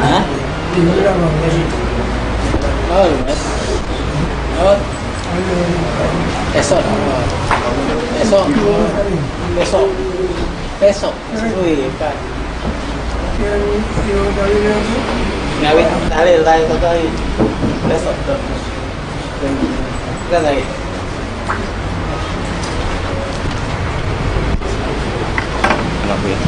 Hah? Oh, Mas. Oh. Esok. Esok. Besok. Besok. Wih, Pak. Ngawin dalil lain kali. Besok. Kan lagi. Kenapa ya?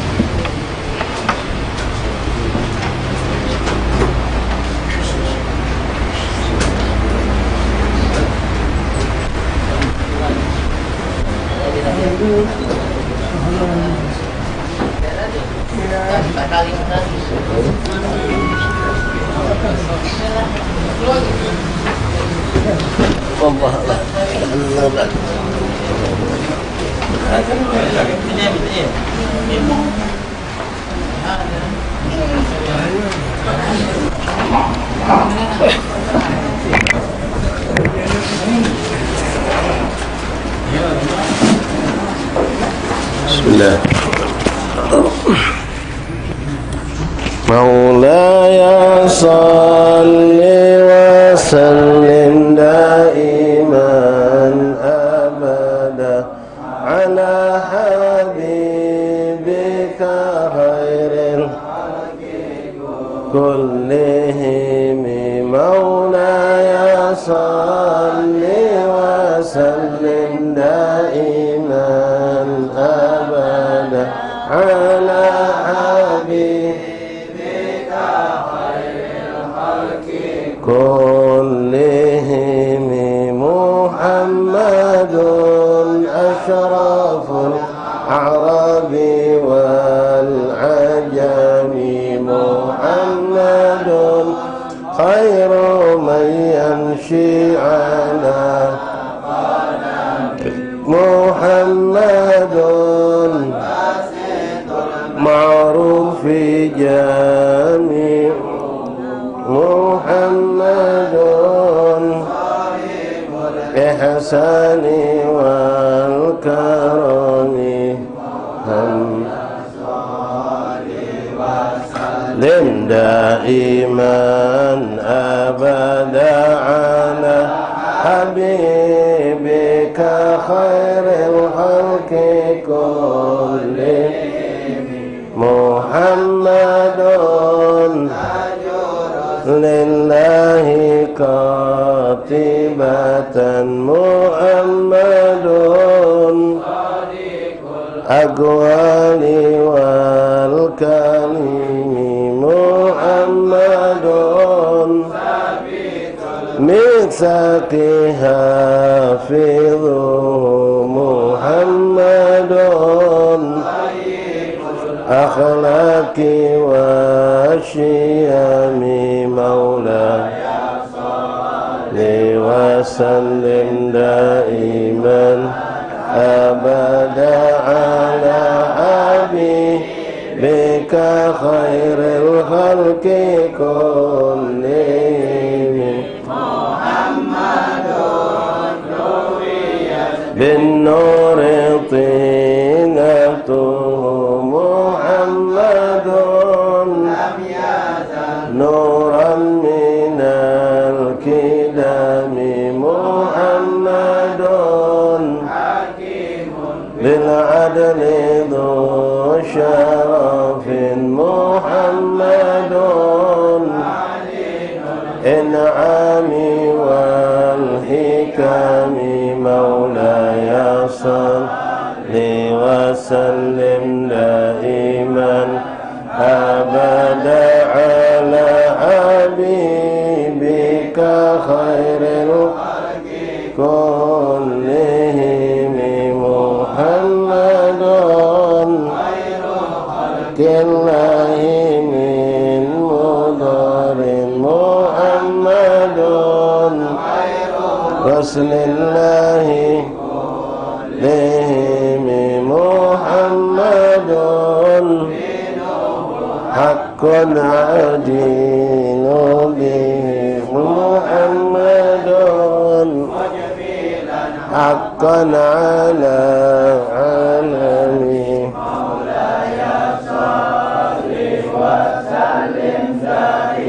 Bismillah. Maulaya salli wa sallim daiman abada ala habibika khairil kullihim. Maulaya salli wa sallim daiman abada ala كلهم محمد أشرف الأعراب والعجم. محمد خير من يمشي على محمد معروف في جميع محمد إحسان والكرم لم دائما أبدا على حبيبك خير الخلق كلهم. محمد لله كاتبة. محمد الأقوال والكلم. محمد ميثاق حافظه. محمد أخلاق والشيم. مولاي وسلم دائما أبدا على حبيبك خير الخلق كلهم. محمد بالنور طينته. محمد نورا من الكدام. محمد بالعدل ذو شرف. محمد إنعام والحكم. مولاي صل وسلم دائما أبدا على حبيبك خير الخلق كلهم. محمد خير خلق الله من مضر. محمد رسول الله لهم. محمد حق عدين به. محمد حقا على عالمي. مولاي صل وسلم دائما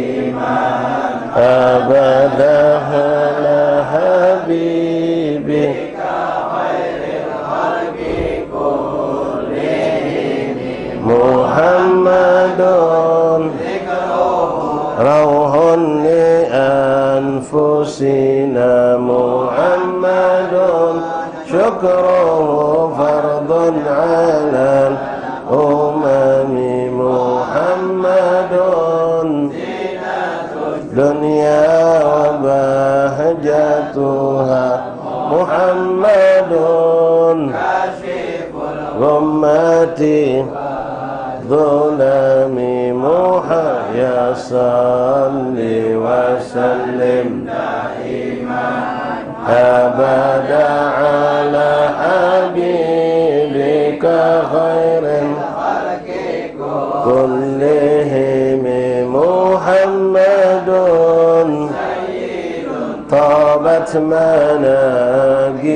أبدا على حبيبك محمد روح لأنفسنا محمد شكره فرض على الأمم محمد دنيا وبهجتها محمد غمتي ظلام يا صل وسلم دائما أبدا على حبيبك خير الخلق كلهم محمد طابت مناقبه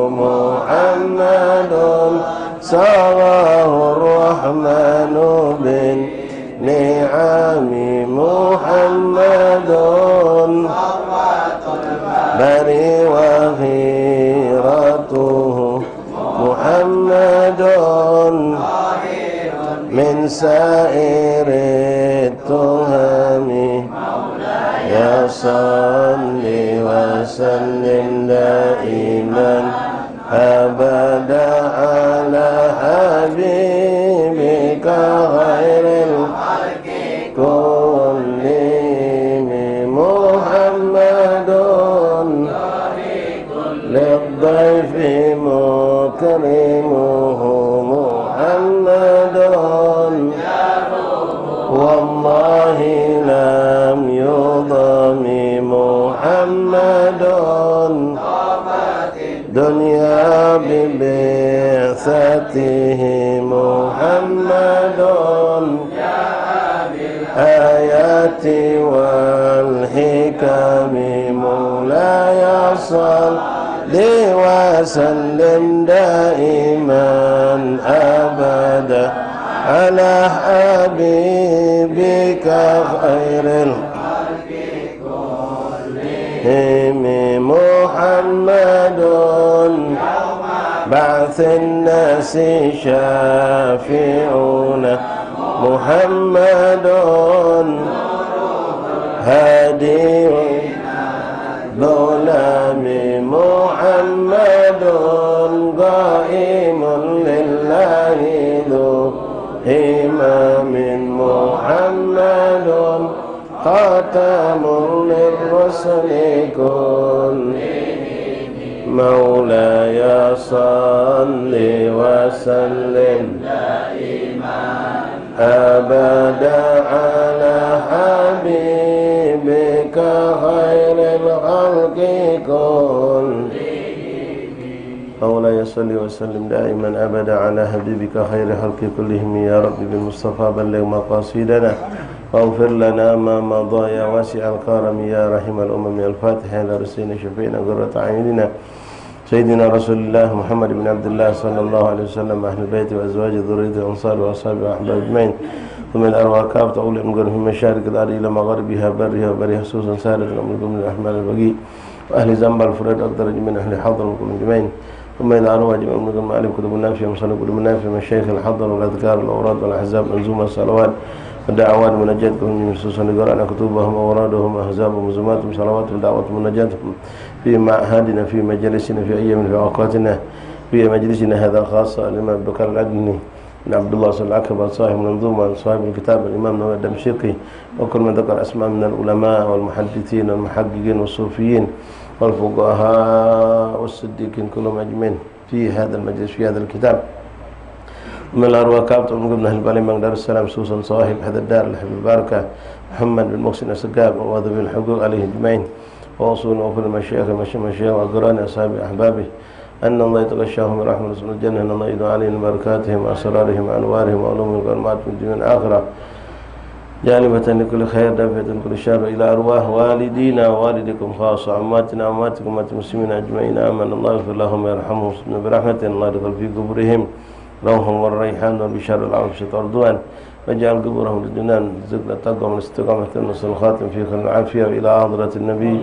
محمد صواه الرحمن بالنعم محمد بري وغيرته محمد من سائر التهم يا صل وسلم دائما أبدا على حبيبك غير الخلق كلهم محمد للضيف مكرمه محمد والله لم يضم محمد دنيا ببعثته محمد آيات والحكم مولاي صل وسلم دائما أبدا على حبيبك خير الخلق محمد بعث الناس شافعون محمد هادي ظلام محمد قائم لله ذو إمام محمد خاتم للرسل كل مولاي صل وسلم دائما أبدا على حبيبك خير الخلق كلهم مولاي صل وسلم دائما أبدا على حبيبك خير الخلق كلهم يا رب بالمصطفى بلغ مقاصدنا واغفر لنا ما مضى يا واسع الكرم يا رحم الأمم الفاتحة إلى رسولنا شفينا قرة أعيننا سيدنا رسول الله محمد بن عبد الله صلى الله عليه وسلم أهل البيت وأزواجه ذريته الأنصار وأصحابه وأحباب أجمعين ثم الأرواح كافة أولي أمقر في مشارق الأرض إلى مغربها برها وبرها خصوصا سائر الأمر من الرحمن البقي وأهل زنب الفريد أقدر من أهل حضر وكل أجمعين ثم إلى أرواح جميع من المعلم كتب النافية ومصنف كتب النافية مشايخ الحضر والأذكار والأوراد والأحزاب منظومة الصلوات والدعوات مناجاتكم من خصوصا لقراءنا كتبهم وأورادهم أحزابهم وزماتهم صلواتهم دعواتهم مناجاتهم في معهدنا في مجالسنا في أيام في أوقاتنا في مجلسنا هذا خاصة الإمام بكر العدني بن عبد الله صلى الله عليه وسلم صاحب المنظومة صاحب الكتاب الإمام نووي الدمشقي وكل من ذكر أسماء من العلماء والمحدثين والمحققين والصوفيين والفقهاء والصديقين كلهم أجمعين في هذا المجلس في هذا الكتاب من الأرواح كابتن من أهل بالي دار السلام سوسن صاحب هذا الدار الحب البركة محمد بن محسن السقاف وذوي الحقوق عليه أجمعين وأصول وفي المشايخ وأقران أصحاب أحبابه أن الله يتغشاهم برحمة رسول الجنة أن الله يدعو عليهم بركاتهم وأسرارهم وأنوارهم وعلومهم والمعات من الدنيا الآخرة جانبة لكل خير دافعة كل شر إلى أرواح والدينا ووالدكم خاصة عماتنا وأماتكم وأمات المسلمين أجمعين آمن الله يغفر لهم ويرحمهم برحمته الله يدخل في قبورهم روح والريحان والبشار العرش والرضوان واجعل قبورهم للجنان رزقنا تقوى من الاستقامة والنصر الخاتم في خير العافية وإلى حضرة النبي.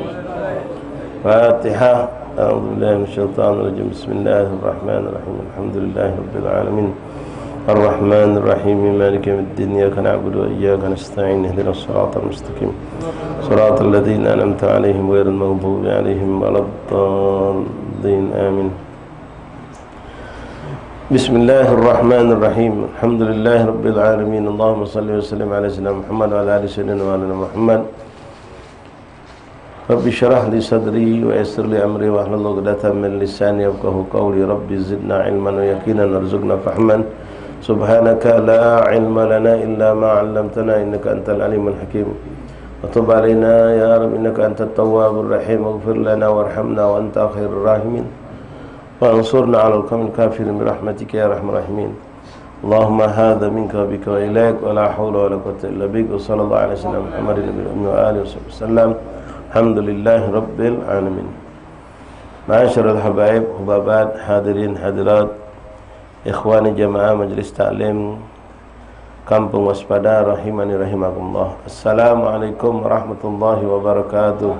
فاتحة. أعوذ بالله من الشيطان الرجيم. بسم الله الرحمن الرحيم. الحمد لله رب العالمين الرحمن الرحيم مالك يوم الدين إياك نعبد وإياك نستعين اهدنا الصراط المستقيم صراط الذين أنعمت عليهم غير المغضوب عليهم ولا الضالين آمين. بسم الله الرحمن الرحيم. الحمد لله رب العالمين اللهم صل وسلم على سيدنا محمد وعلى آل سيدنا محمد. رب اشرح لي صدري ويسر لي أمري واحلل عقدة من لساني يفقهوا قولي. رب زدنا علما ويقينا وارزقنا فهما. سبحانك لا علم لنا إلا ما علمتنا إنك أنت العليم الحكيم. وتب علينا يا رب إنك أنت التواب الرحيم. اغفر لنا وارحمنا وأنت خير الراحمين. وانصرنا على القوم الكافرين برحمتك يا أرحم الراحمين. اللهم هذا منك وبك وإليك ولا حول ولا قوة إلا بك. وصلى الله على سيدنا محمد وآله وصحبه وسلم. الحمد لله رب العالمين. معاشر الحبايب حبابات hadirin hadirat ikhwani jamaah Majelis Taklim Kampung Waspada rahimani rahimakumullah. Assalamualaikum warahmatullahi wabarakatuh.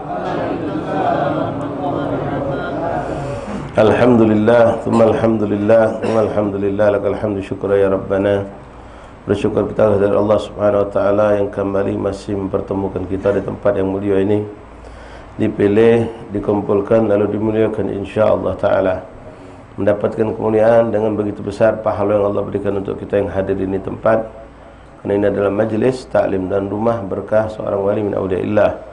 Alhamdulillah, thumma alhamdulillah, thumma alhamdulillah, lakal hamdu syukra ya Rabbana. Bersyukur kita kepada Allah Subhanahu wa taala yang kembali masih mempertemukan kita di tempat yang mulia ini. Dipilih, dikumpulkan lalu dimuliakan insyaallah taala. Mendapatkan kemuliaan dengan begitu besar pahala yang Allah berikan untuk kita yang hadir di ini tempat. Karena ini adalah majlis taklim dan rumah berkah seorang wali min auliyaillah.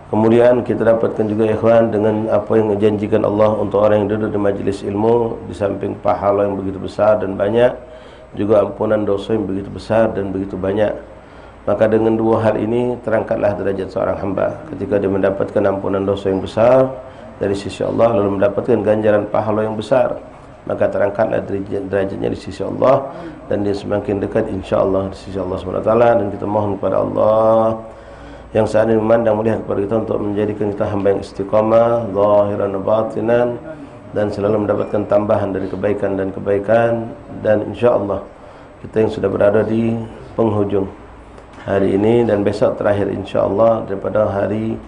Kemudian kita dapatkan juga ikhwan dengan apa yang dijanjikan Allah untuk orang yang duduk di majlis ilmu, di samping pahala yang begitu besar dan banyak, juga ampunan dosa yang begitu besar dan begitu banyak. Maka dengan dua hal ini terangkatlah derajat seorang hamba ketika dia mendapatkan ampunan dosa yang besar dari sisi Allah, lalu mendapatkan ganjaran pahala yang besar, maka terangkatlah derajatnya di sisi Allah dan dia semakin dekat insyaallah di sisi Allah SWT. Dan kita mohon kepada Allah yang saat ini memandang melihat kepada kita untuk menjadikan kita hamba yang istiqamah zahiran wa batinan dan selalu mendapatkan tambahan dari kebaikan dan kebaikan. Dan insyaallah kita yang sudah berada di penghujung hari ini dan besok terakhir insyaallah daripada hari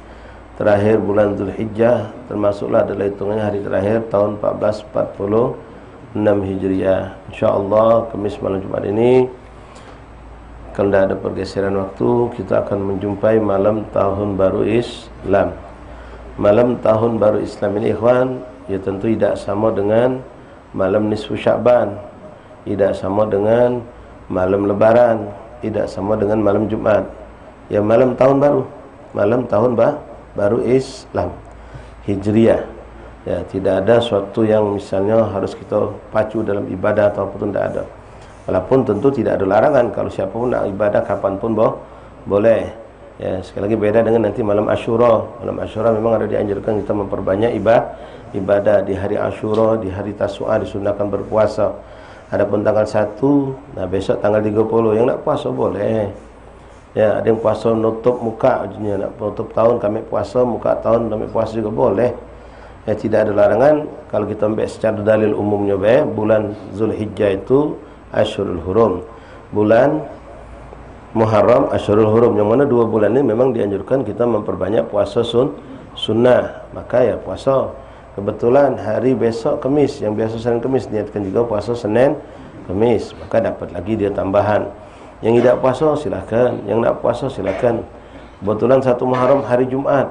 terakhir bulan Zulhijjah, termasuklah adalah hitungannya hari terakhir tahun 1446 Hijriah. Insyaallah Kamis malam Jumat ini, kalau tidak ada pergeseran waktu, kita akan menjumpai malam tahun baru Islam. Malam tahun baru Islam ini ikhwan, ya tentu tidak sama dengan malam nisfu Sya'ban, tidak sama dengan malam lebaran, tidak sama dengan malam Jumat. Ya malam tahun baru, malam tahun baru Islam Hijriah. Ya, tidak ada suatu yang misalnya harus kita pacu dalam ibadah ataupun tidak ada. Walaupun tentu tidak ada larangan kalau siapa pun nak ibadah kapanpun boleh. Ya, sekali lagi beda dengan nanti malam Asyura. Malam Asyura memang ada dianjurkan kita memperbanyak ibadah di hari Asyura, di hari Tasu'a disunahkan berpuasa. Adapun tanggal 1, nah besok tanggal 30 yang nak puasa boleh. Ya, ada yang puasa nutup muka ujungnya, nak nutup tahun kami puasa, muka tahun kami puasa juga boleh. Ya, tidak ada larangan kalau kita ambil secara dalil umumnya bulan Zulhijjah itu Asyurul Hurum, bulan Muharram, Asyurul Hurum, yang mana dua bulan ini memang dianjurkan kita memperbanyak puasa sunnah. Maka ya puasa, kebetulan hari besok Kamis, yang biasa Senin Kamis, niatkan juga puasa Senin Kamis, maka dapat lagi dia tambahan. Yang tidak puasa silakan, yang nak puasa silakan. Kebetulan 1 Muharram hari Jumat,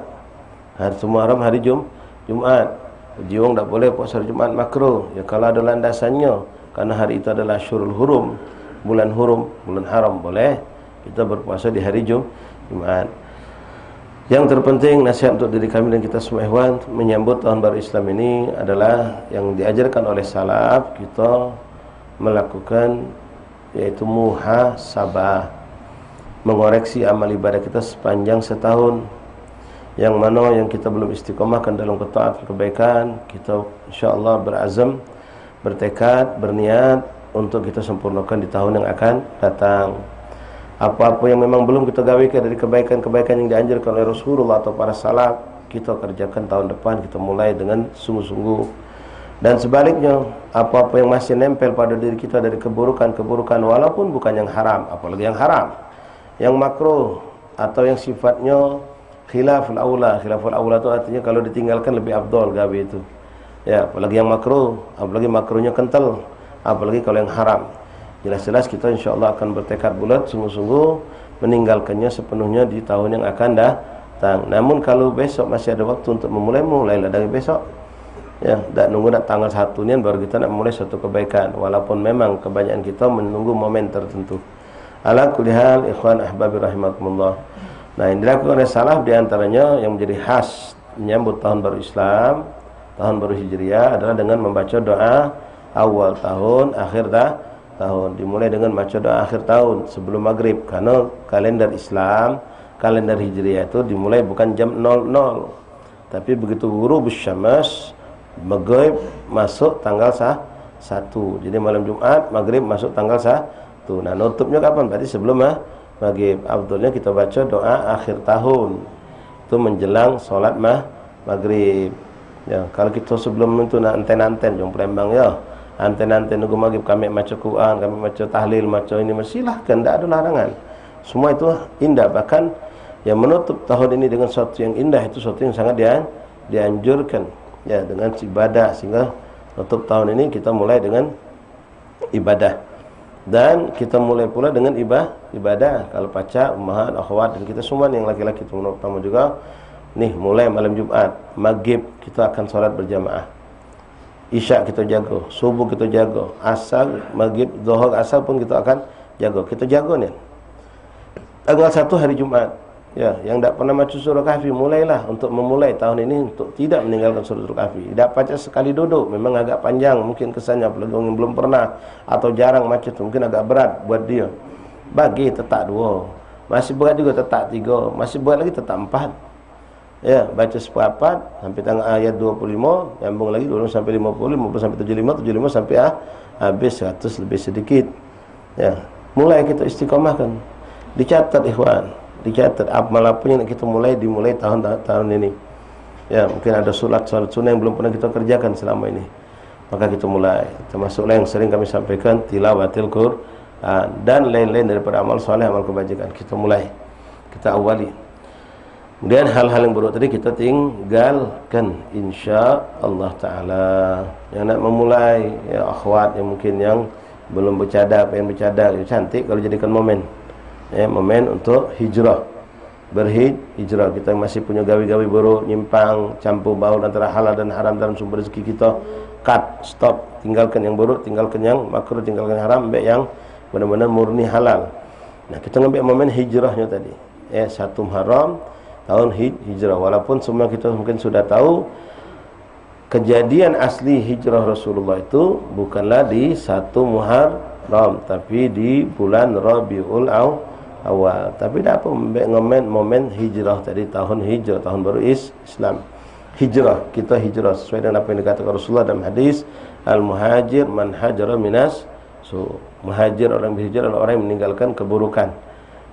hari Muharram hari Jumat, jiwang tak boleh puasa hari Jumat, makruh. Ya kalau ada landasannya, karena hari itu adalah Asyurul Hurum, bulan hurum, bulan haram, boleh kita berpuasa di hari Jumat. Yang terpenting nasihat untuk diri kami dan kita semua ikhwan menyambut tahun baru Islam ini adalah yang diajarkan oleh salaf, kita melakukan yaitu muhasabah, mengoreksi amal ibadah kita sepanjang setahun. Yang mana yang kita belum istiqomahkan dalam ketaatan kebaikan, kita insyaallah berazam, bertekad, berniat untuk kita sempurnakan di tahun yang akan datang. Apa-apa yang memang belum kita gawikan dari kebaikan-kebaikan yang dianjurkan oleh Rasulullah atau para salaf, kita kerjakan tahun depan, kita mulai dengan sungguh-sungguh. Dan sebaliknya, apa-apa yang masih nempel pada diri kita dari keburukan-keburukan, walaupun bukan yang haram, apalagi yang haram, yang makruh, atau yang sifatnya khilaful aula. Khilaful aula itu artinya kalau ditinggalkan lebih afdal gawe itu. Ya, apalagi yang makruh, apalagi makruhnya kental, apalagi kalau yang haram. Jelas-jelas kita insyaAllah akan bertekad bulat sungguh-sungguh meninggalkannya sepenuhnya di tahun yang akan datang. Namun kalau besok masih ada waktu untuk mulailah dari besok. Ya, tak nunggu nak tanggal 1 ni baru kita nak mulai suatu kebaikan, walaupun memang kebanyakan kita menunggu momen tertentu. Ala kulli hal, ikhwan ahbabi rahimakumullah. Nah, yang dilakukan oleh salaf di antaranya yang menjadi khas menyambut tahun baru Islam, tahun baru Hijriah adalah dengan membaca doa awal tahun, akhir tahun. Dimulai dengan baca doa akhir tahun sebelum maghrib, karena kalender Islam, kalender Hijriah itu dimulai bukan jam 00, tapi begitu ghurubus syams, maghrib masuk tanggal 1. Jadi malam Jumat, maghrib masuk tanggal 1. Nah, nutupnya kapan? Berarti sebelum maghrib. Abdulnya kita baca doa akhir tahun, itu menjelang solat maghrib. Ya, kalau kita sebelum itu nak anten-anten jom Palembang ya, anten-anten nunggu maghrib kami baca Quran, kami baca tahlil, baca ini, silahkan, tidak ada larangan. Semua itu indah. Bahkan yang menutup tahun ini dengan sesuatu yang indah itu sesuatu yang sangat dianjurkan. Ya, dengan ibadah, sehingga untuk tahun ini kita mulai dengan ibadah, dan kita mulai pula dengan ibadah. Kalau pacar, ummahat, akhwat, dan kita semua yang laki-laki terutama juga nih, mulai malam Jumat, maghrib kita akan solat berjamaah, isya kita jaga, subuh kita jaga, asar, maghrib, zuhur, asar pun kita akan jaga. Kita jaga nih tanggal 1 hari Jumat. Ya, yang tak pernah baca surah Kahfi, mulailah untuk memulai tahun ini untuk tidak meninggalkan surah Kahfi. Tak baca sekali duduk, memang agak panjang mungkin kesannya, apalagi orang yang belum pernah atau jarang baca itu mungkin agak berat buat dia. Bagi tetap 2, masih berat juga tetap 3, masih berat lagi tetap 4. Ya, baca seperempat sampai tanggal ayat 25, nyambung lagi 20 sampai 50, 50 sampai 75, 75 sampai habis 100 lebih sedikit. Ya, mulai kita istiqomahkan. Dicatat ikhwan, dicatat amal apa yang kita dimulai tahun ini. Ya, mungkin ada salat sunnah yang belum pernah kita kerjakan selama ini, maka kita mulai. Termasuklah yang sering kami sampaikan, tilawatil Quran dan lain-lain daripada amal soleh, amal kebajikan. Kita mulai, kita awali. Kemudian hal-hal yang buruk tadi kita tinggalkan, insya Allah Ta'ala. Yang nak memulai, ya akhwat yang mungkin yang belum bercadar, pengen bercadar, ya, cantik kalau jadikan momen. Ya, momen untuk hijrah, berhijrah. Kita masih punya gawi-gawi buruk, nyimpang, campur baur antara halal dan haram dalam sumber rezeki kita. Cut, stop, tinggalkan yang buruk, tinggalkan yang makruh, tinggalkan yang haram, ambil yang benar-benar murni halal. Nah, kita ngambil momen hijrahnya tadi. Ya, 1 Muharram, tahun hijrah. Walaupun semua kita mungkin sudah tahu kejadian asli hijrah Rasulullah itu bukanlah di 1 Muharram, tapi di bulan Rabiul Awal. Tapi dah apa momen hijrah tadi, tahun hijrah, tahun baru Islam. Hijrah, kita hijrah sesuai dengan apa yang dikatakan Rasulullah dalam hadis, al-muhajir man hajara minas muhajir, orang berhijrah adalah orang yang meninggalkan keburukan.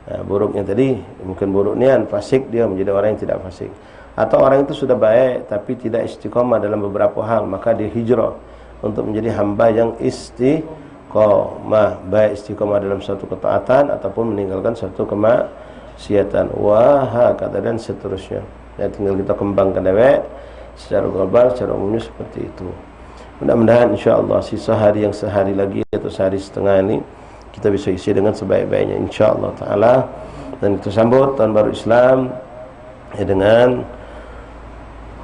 Nah, buruknya tadi mungkin buruk nian, fasik, dia menjadi orang yang tidak fasik. Atau orang itu sudah baik tapi tidak istiqomah dalam beberapa hal, maka dia hijrah untuk menjadi hamba yang istiqomah, baik istiqomah dalam suatu ketaatan ataupun meninggalkan suatu kemaksiatan. Wah, kata dan seterusnya. Ya, tinggal kita kembangkan dewek secara global, secara umumnya seperti itu. Mudah-mudahan insya-Allah sisa hari yang sehari lagi atau sehari setengah ini kita bisa isi dengan sebaik-baiknya insya-Allah taala, dan kita sambut tahun baru Islam ya, dengan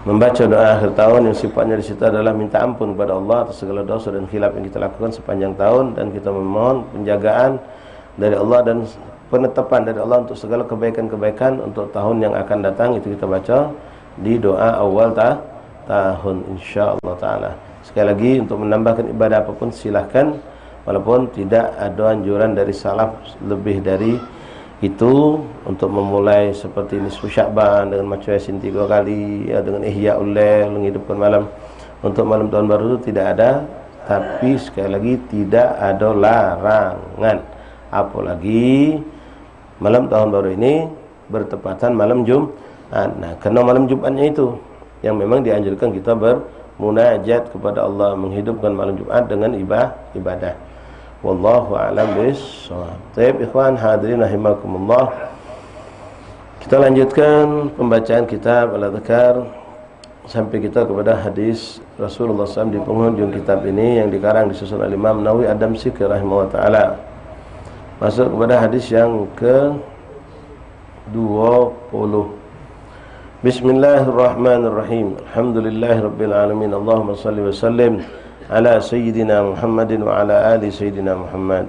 membaca doa akhir tahun yang sifatnya di situ adalah minta ampun kepada Allah atas segala dosa dan khilaf yang kita lakukan sepanjang tahun, dan kita memohon penjagaan dari Allah dan penetapan dari Allah untuk segala kebaikan-kebaikan untuk tahun yang akan datang. Itu kita baca di doa awal tahun insya-Allah taala. Sekali lagi, untuk menambahkan ibadah apapun silahkan, walaupun tidak ada anjuran dari salaf lebih dari itu untuk memulai seperti nisfu Sya'ban dengan baca Yasin 3 kali ya, dengan Ihya'ul Lail, menghidupkan malam untuk malam tahun baru itu tidak ada. Tapi sekali lagi tidak ada larangan, apalagi malam tahun baru ini bertepatan malam Jumat. Nah, karena malam Jumatnya itu yang memang dianjurkan kita munajat kepada Allah, menghidupkan malam Jumat dengan ibadah. Wallahu a'lam bishawab. Baik ikhwan hadirin rahimakumullah. Kita lanjutkan pembacaan kitab Al-Adhkar sampai kita kepada hadis Rasulullah SAW di penghujung kitab ini yang dikarang disusun oleh Imam Nawawi Ad-Damsyiki rahimahullah taala. Masuk kepada hadis yang ke-20. Bismillahirrahmanirrahim. Alhamdulillahirabbil alamin. Allahumma shalli wa sallim ala sayyidina Muhammadin wa ala ali sayyidina Muhammad.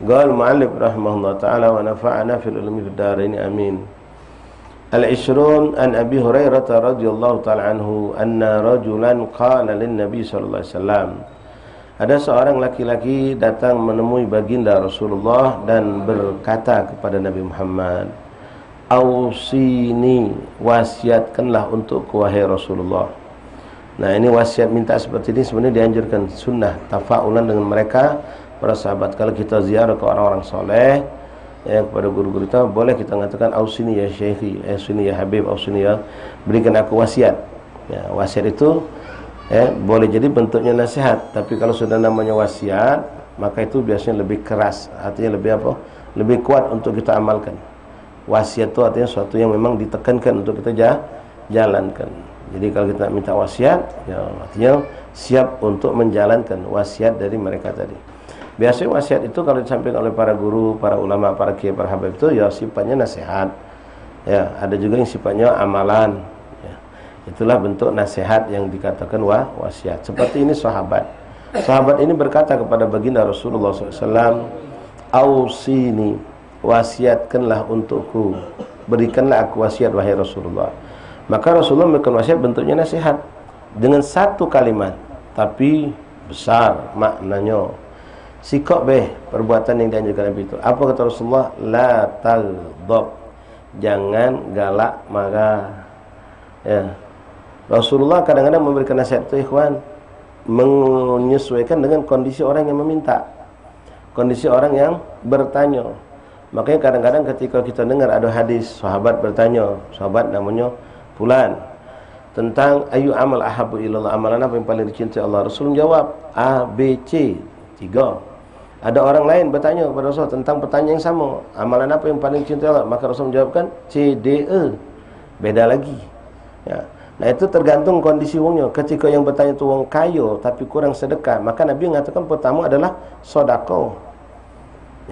Qala al-muallif rahimahullah taala wa nafa'ana fil ulumi fid darain amin. Al-Ishrun an Abi Hurairah radhiyallahu ta'ala anhu anna rajulan qala lin Nabi sallallahu alaihi wasallam. Ada seorang laki-laki datang menemui baginda Rasulullah dan berkata kepada Nabi Muhammad, "Ausini, wasiatkanlah untukku wahai Rasulullah." Nah, ini wasiat minta seperti ini sebenarnya dianjurkan, sunnah tafaulan dengan mereka para sahabat. Kalau kita ziarah ke orang-orang soleh, ya, kepada guru-guru kita boleh kita mengatakan ausini ya syekhi, ausini ya habib, ausini ya, berikan aku wasiat. Ya, wasiat itu ya, boleh jadi bentuknya nasihat, tapi kalau sudah namanya wasiat maka itu biasanya lebih keras, artinya lebih apa? Lebih kuat untuk kita amalkan. Wasiat itu artinya sesuatu yang memang ditekankan untuk kita jalankan. Jadi kalau kita minta wasiat, ya artinya siap untuk menjalankan wasiat dari mereka tadi. Biasanya wasiat itu kalau disampaikan oleh para guru, para ulama, para kiai, para habib itu ya sifatnya nasihat. Ya, ada juga yang sifatnya amalan. Ya, itulah bentuk nasihat yang dikatakan wasiat. Seperti ini sahabat. Sahabat ini berkata kepada baginda Rasulullah SAW, "Ausini, wasiatkanlah untukku, berikanlah aku wasiat wahai Rasulullah." Maka Rasulullah memberikan wasiat bentuknya nasihat dengan satu kalimat, tapi besar maknanya. Sikap perbuatan yang dianjurkan Nabi itu. Apa kata Rasulullah? La taghdab, jangan galak marah. Ya. Rasulullah kadang-kadang memberikan nasihat itu ikhwan, menyesuaikan dengan kondisi orang yang meminta, kondisi orang yang bertanya. Makanya kadang-kadang ketika kita dengar ada hadis, sahabat bertanya, sahabat namanya fulan, tentang ayu amal ahabu ilallah, amalan apa yang paling dicintai Allah. Rasul menjawab A, B, C, 3. Ada orang lain bertanya kepada Rasul tentang pertanyaan yang sama, amalan apa yang paling dicintai Allah? Maka Rasul menjawabkan C, D, E. Beda lagi. Ya. Nah, itu tergantung kondisi wongnya. Ketika yang bertanya itu wong kaya tapi kurang sedekah, maka Nabi mengatakan pertama adalah sedekah.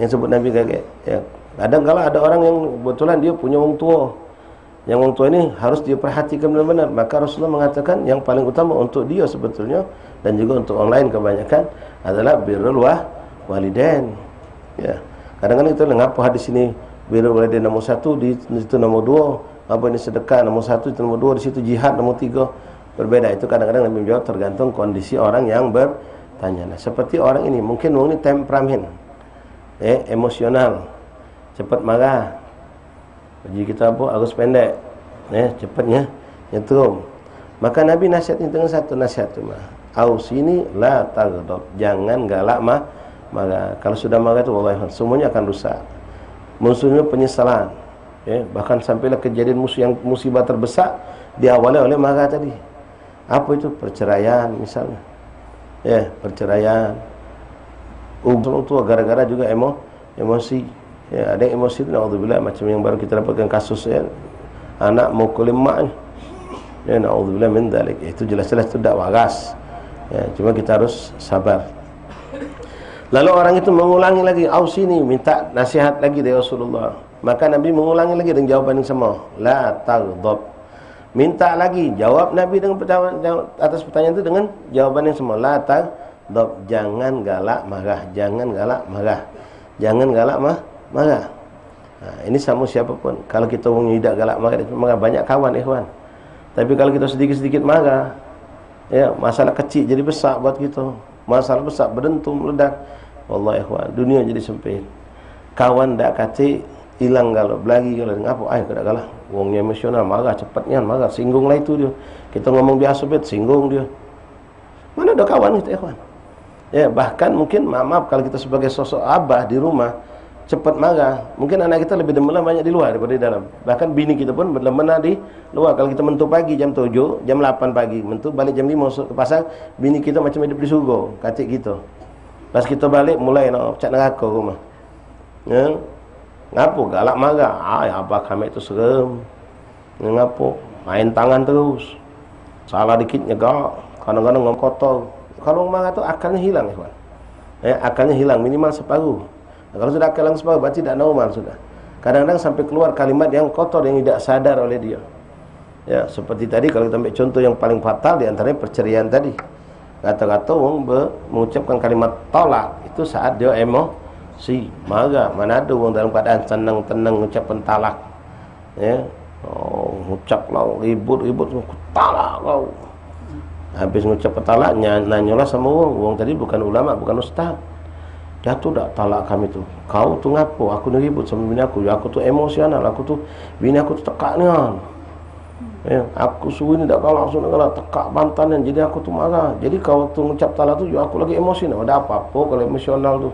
Yang sebut Nabi kayak ya. Kadang-kala ada orang yang kebetulan dia punya wong tua. Yang wong tua ini harus dia perhatikan benar-benar. Maka Rasulullah mengatakan yang paling utama untuk dia sebetulnya dan juga untuk orang lain kebanyakan adalah birrul walidain. Ya. Kadang-kadang kita ngapa hadis ini birrul walidain nomor 1, di situ nomor 2, apa ini sedekah nomor 1, itu nomor 2, di situ jihad nomor 3. Berbeda. Itu kadang-kadang Nabi menjawab tergantung kondisi orang yang bertanya. Nah, seperti orang ini, mungkin orang ini temperamen, emosional, cepat marah. Bagi kita apa? Arus pendek, cepatnya nyetrum. Maka Nabi nasihatnya dengan satu nasihat cuma, ausini la taghdab, jangan galak marah. Kalau sudah marah itu wallahi semuanya akan rusak. Musuhnya penyesalan. Bahkan sampailah kejadian musibah terbesar diawali oleh marah tadi. Apa itu? Perceraian misalnya. Perceraian. Orang tua gara-gara juga emosi. Ya, ada yang emosi itu naudzubillah, macam yang baru kita dapatkan kasus anak mukul emaknya. Ya, naudzubillah min dzalik. Itu jelas-jelas itu tidak waras. Ya, cuma kita harus sabar. Lalu orang itu mengulangi lagi, ausini, minta nasihat lagi dari Rasulullah. Maka Nabi mengulangi lagi dengan jawaban yang sama, la taghdab. Minta lagi, jawab Nabi dengan atas pertanyaan itu dengan jawaban yang sama, la taghdab, jangan galak marah, jangan galak marah. Jangan galak marah. Nah, ini sama siapapun. Kalau kita tidak galak marah, banyak kawan ikhwan. Tapi kalau kita sedikit-sedikit marah, ya, masalah kecil jadi besar buat kita. Masalah besar berdentum meledak. Wallahi ikhwan, dunia jadi sempit. Kawan dak kate hilang galau belagi kalau ngapa kada galah. Wongnya emosional marah cepatnya marah, singgung lah itu dia. Kita ngomong biasa bet singgung dia. Mana ada kawan kita ikhwan? Ya, bahkan mungkin maaf kalau kita sebagai sosok abah di rumah, cepat marah. Mungkin anak kita lebih demen banyak di luar daripada di dalam. Bahkan bini kita pun demen di luar. Kalau kita mentu pagi jam 7, jam 8 pagi, mentu balik jam 5 masuk ke pasar, bini kita macam hidup di surga, kacik kita. Pas kita balik mulai nak cat neraka rumah. Ya. Ngapo galak marah? Ya abah kami itu serem. Ya, ngapo? Main tangan terus. Salah dikit nyegak, kadang-kadang ngomong kotor. Kalau marah tu akalnya hilang, ikhwan. Akalnya hilang minimal separuh. Kalau sudah akal yang separuh berarti tidak normal sudah. Kadang-kadang sampai keluar kalimat yang kotor yang tidak sadar oleh dia. Ya, seperti tadi kalau kita ambil contoh yang paling fatal di antaranya perceraian tadi. Kata-kata orang mengucapkan kalimat tolak itu saat dia emosi, marah. Mana ada orang dalam keadaan tenang-tenang mengucapkan talak. Ya. Ucap lah ribut-ribut talak kau. Habis mengucapkan talak nanyalah sama orang tadi bukan ulama, bukan ustaz. Jatuh tak talak kami tu. Kau tu ngapo? Aku ni ribut sama bini aku. Aku tu emosional. Aku tu bini aku tu tekak ni kan. Ya, aku suruh ni tak kalah, suruh kalah tekak bantanan. Jadi aku tu marah. Jadi kau tu mengucap talak tu, aku lagi emosional. Ada apa-apa kalau emosional tu.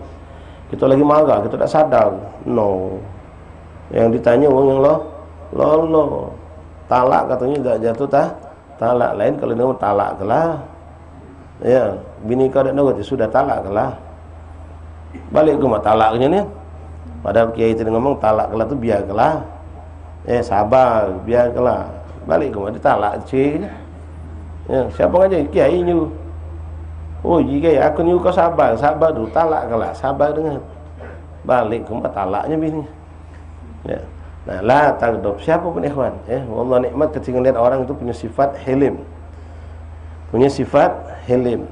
Kita lagi marah, kita tak sadar. No. Yang ditanya orang yang lo talak katanya tak jatuh talak lain kalau dia talak kelah. Ya, bini kau dak nurut sudah talak kelah. Balik ke mak talaknya ni. Padahal kiai tadi ngomong talak kelah tu biar kelah. Sabar, biar kelah. Balik ke mak dia talak cik. Ya, siapa ngajar kiai nyuruh. Oh, kiai aku nyuruh kau sabar dulu, talak kelah, sabar dengar. Balik ke mak talaknya bini. Ya. Nah, la taghdab siapa pun ikhwan, wallah nikmat ketika lihat orang itu punya sifat hilim. Punya sifat hilim.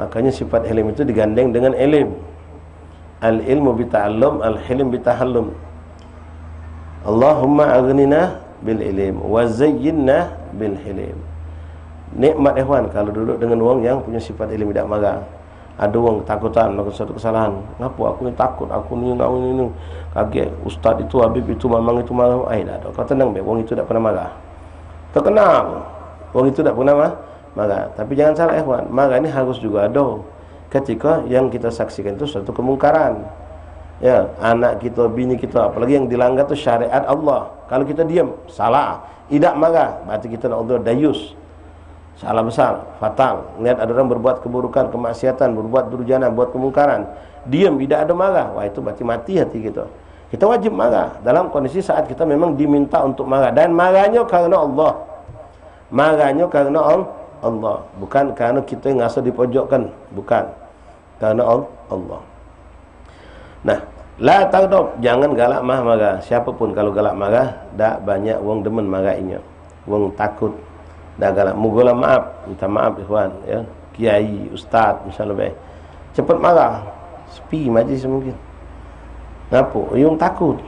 Makanya sifat hilim itu digandeng dengan ilm. Al-ilmu bita'allum, al-hilm bitahallum. Allahumma aghnina bil ilm wa zayyinna bil hilm. Nikmat ikhwan kalau duduk dengan orang yang punya sifat ilmu tidak marah. Ada orang takutan melakukan suatu kesalahan. Kenapa aku ni takut? Aku ni kaget. Ustaz itu, Habib itu, mamang itu marah. Dah ada. Kau tenang, orang itu tak pernah marah. Terkenal. Orang itu tak pernah marah. Tapi jangan salah ikhwan, marah ni harus juga ada ketika yang kita saksikan itu suatu kemungkaran. Ya, anak kita, bini kita, apalagi yang dilanggar itu syariat Allah. Kalau kita diam, salah. Tidak marah, berarti kita nak udzur dayus. Salah besar, fatal. Lihat ada orang berbuat keburukan, kemaksiatan, berbuat durjana, buat kemungkaran. Diam, tidak ada marah. Wah, itu berarti mati hati kita. Kita wajib marah dalam kondisi saat kita memang diminta untuk marah. Dan marahnya karena Allah. Marahnya karena Allah. Bukan karena kita yang ngasa dipojokkan. Bukan. Karena Allah. Nah, la taghdab, jangan galak marah. Siapapun kalau galak marah, dak banyak wong demen marahinya. Wong takut. Dah galak mugola maaf, minta maaf ikhwan ya. Kiai, ustaz misalnya cepat marah. Sepi majlis mungkin. Ngapo? Yung takut.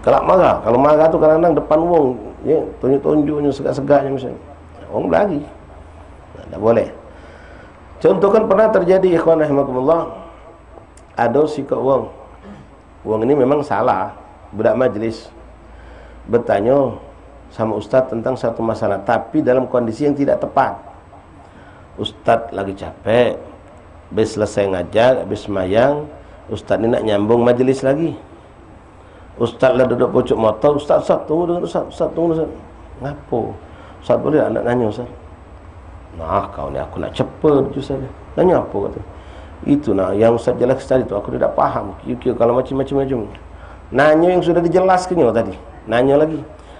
Galak marah. Kalau marah tu kadang-kadang depan wong ya, tunjuk-tunjuknya segak-segaknya misalnya. Wong lagi. Tak boleh. Contoh kan pernah terjadi ikhwan rahimakumullah. Ada sikap wong. Wong ini memang salah. Budak majlis bertanya sama ustaz tentang satu masalah, tapi dalam kondisi yang tidak tepat. Ustaz lagi capek, habis selesai ngajar, habis semayang, ustaz ni nak nyambung majlis lagi. Ustaz lah duduk pucuk motor, ustaz tunggu dengan ustaz tunggu ustaz. Ngapo? Ustaz boleh nak nanya ustaz? Nah, kau ni aku nak cepet ustaz. Nanya apa kata? Itu nah yang ustaz jelaskan tadi tu aku tidak faham. Kira-kira kalau macam-macam. Nanya yang sudah dijelaskannya tadi. Nanya lagi.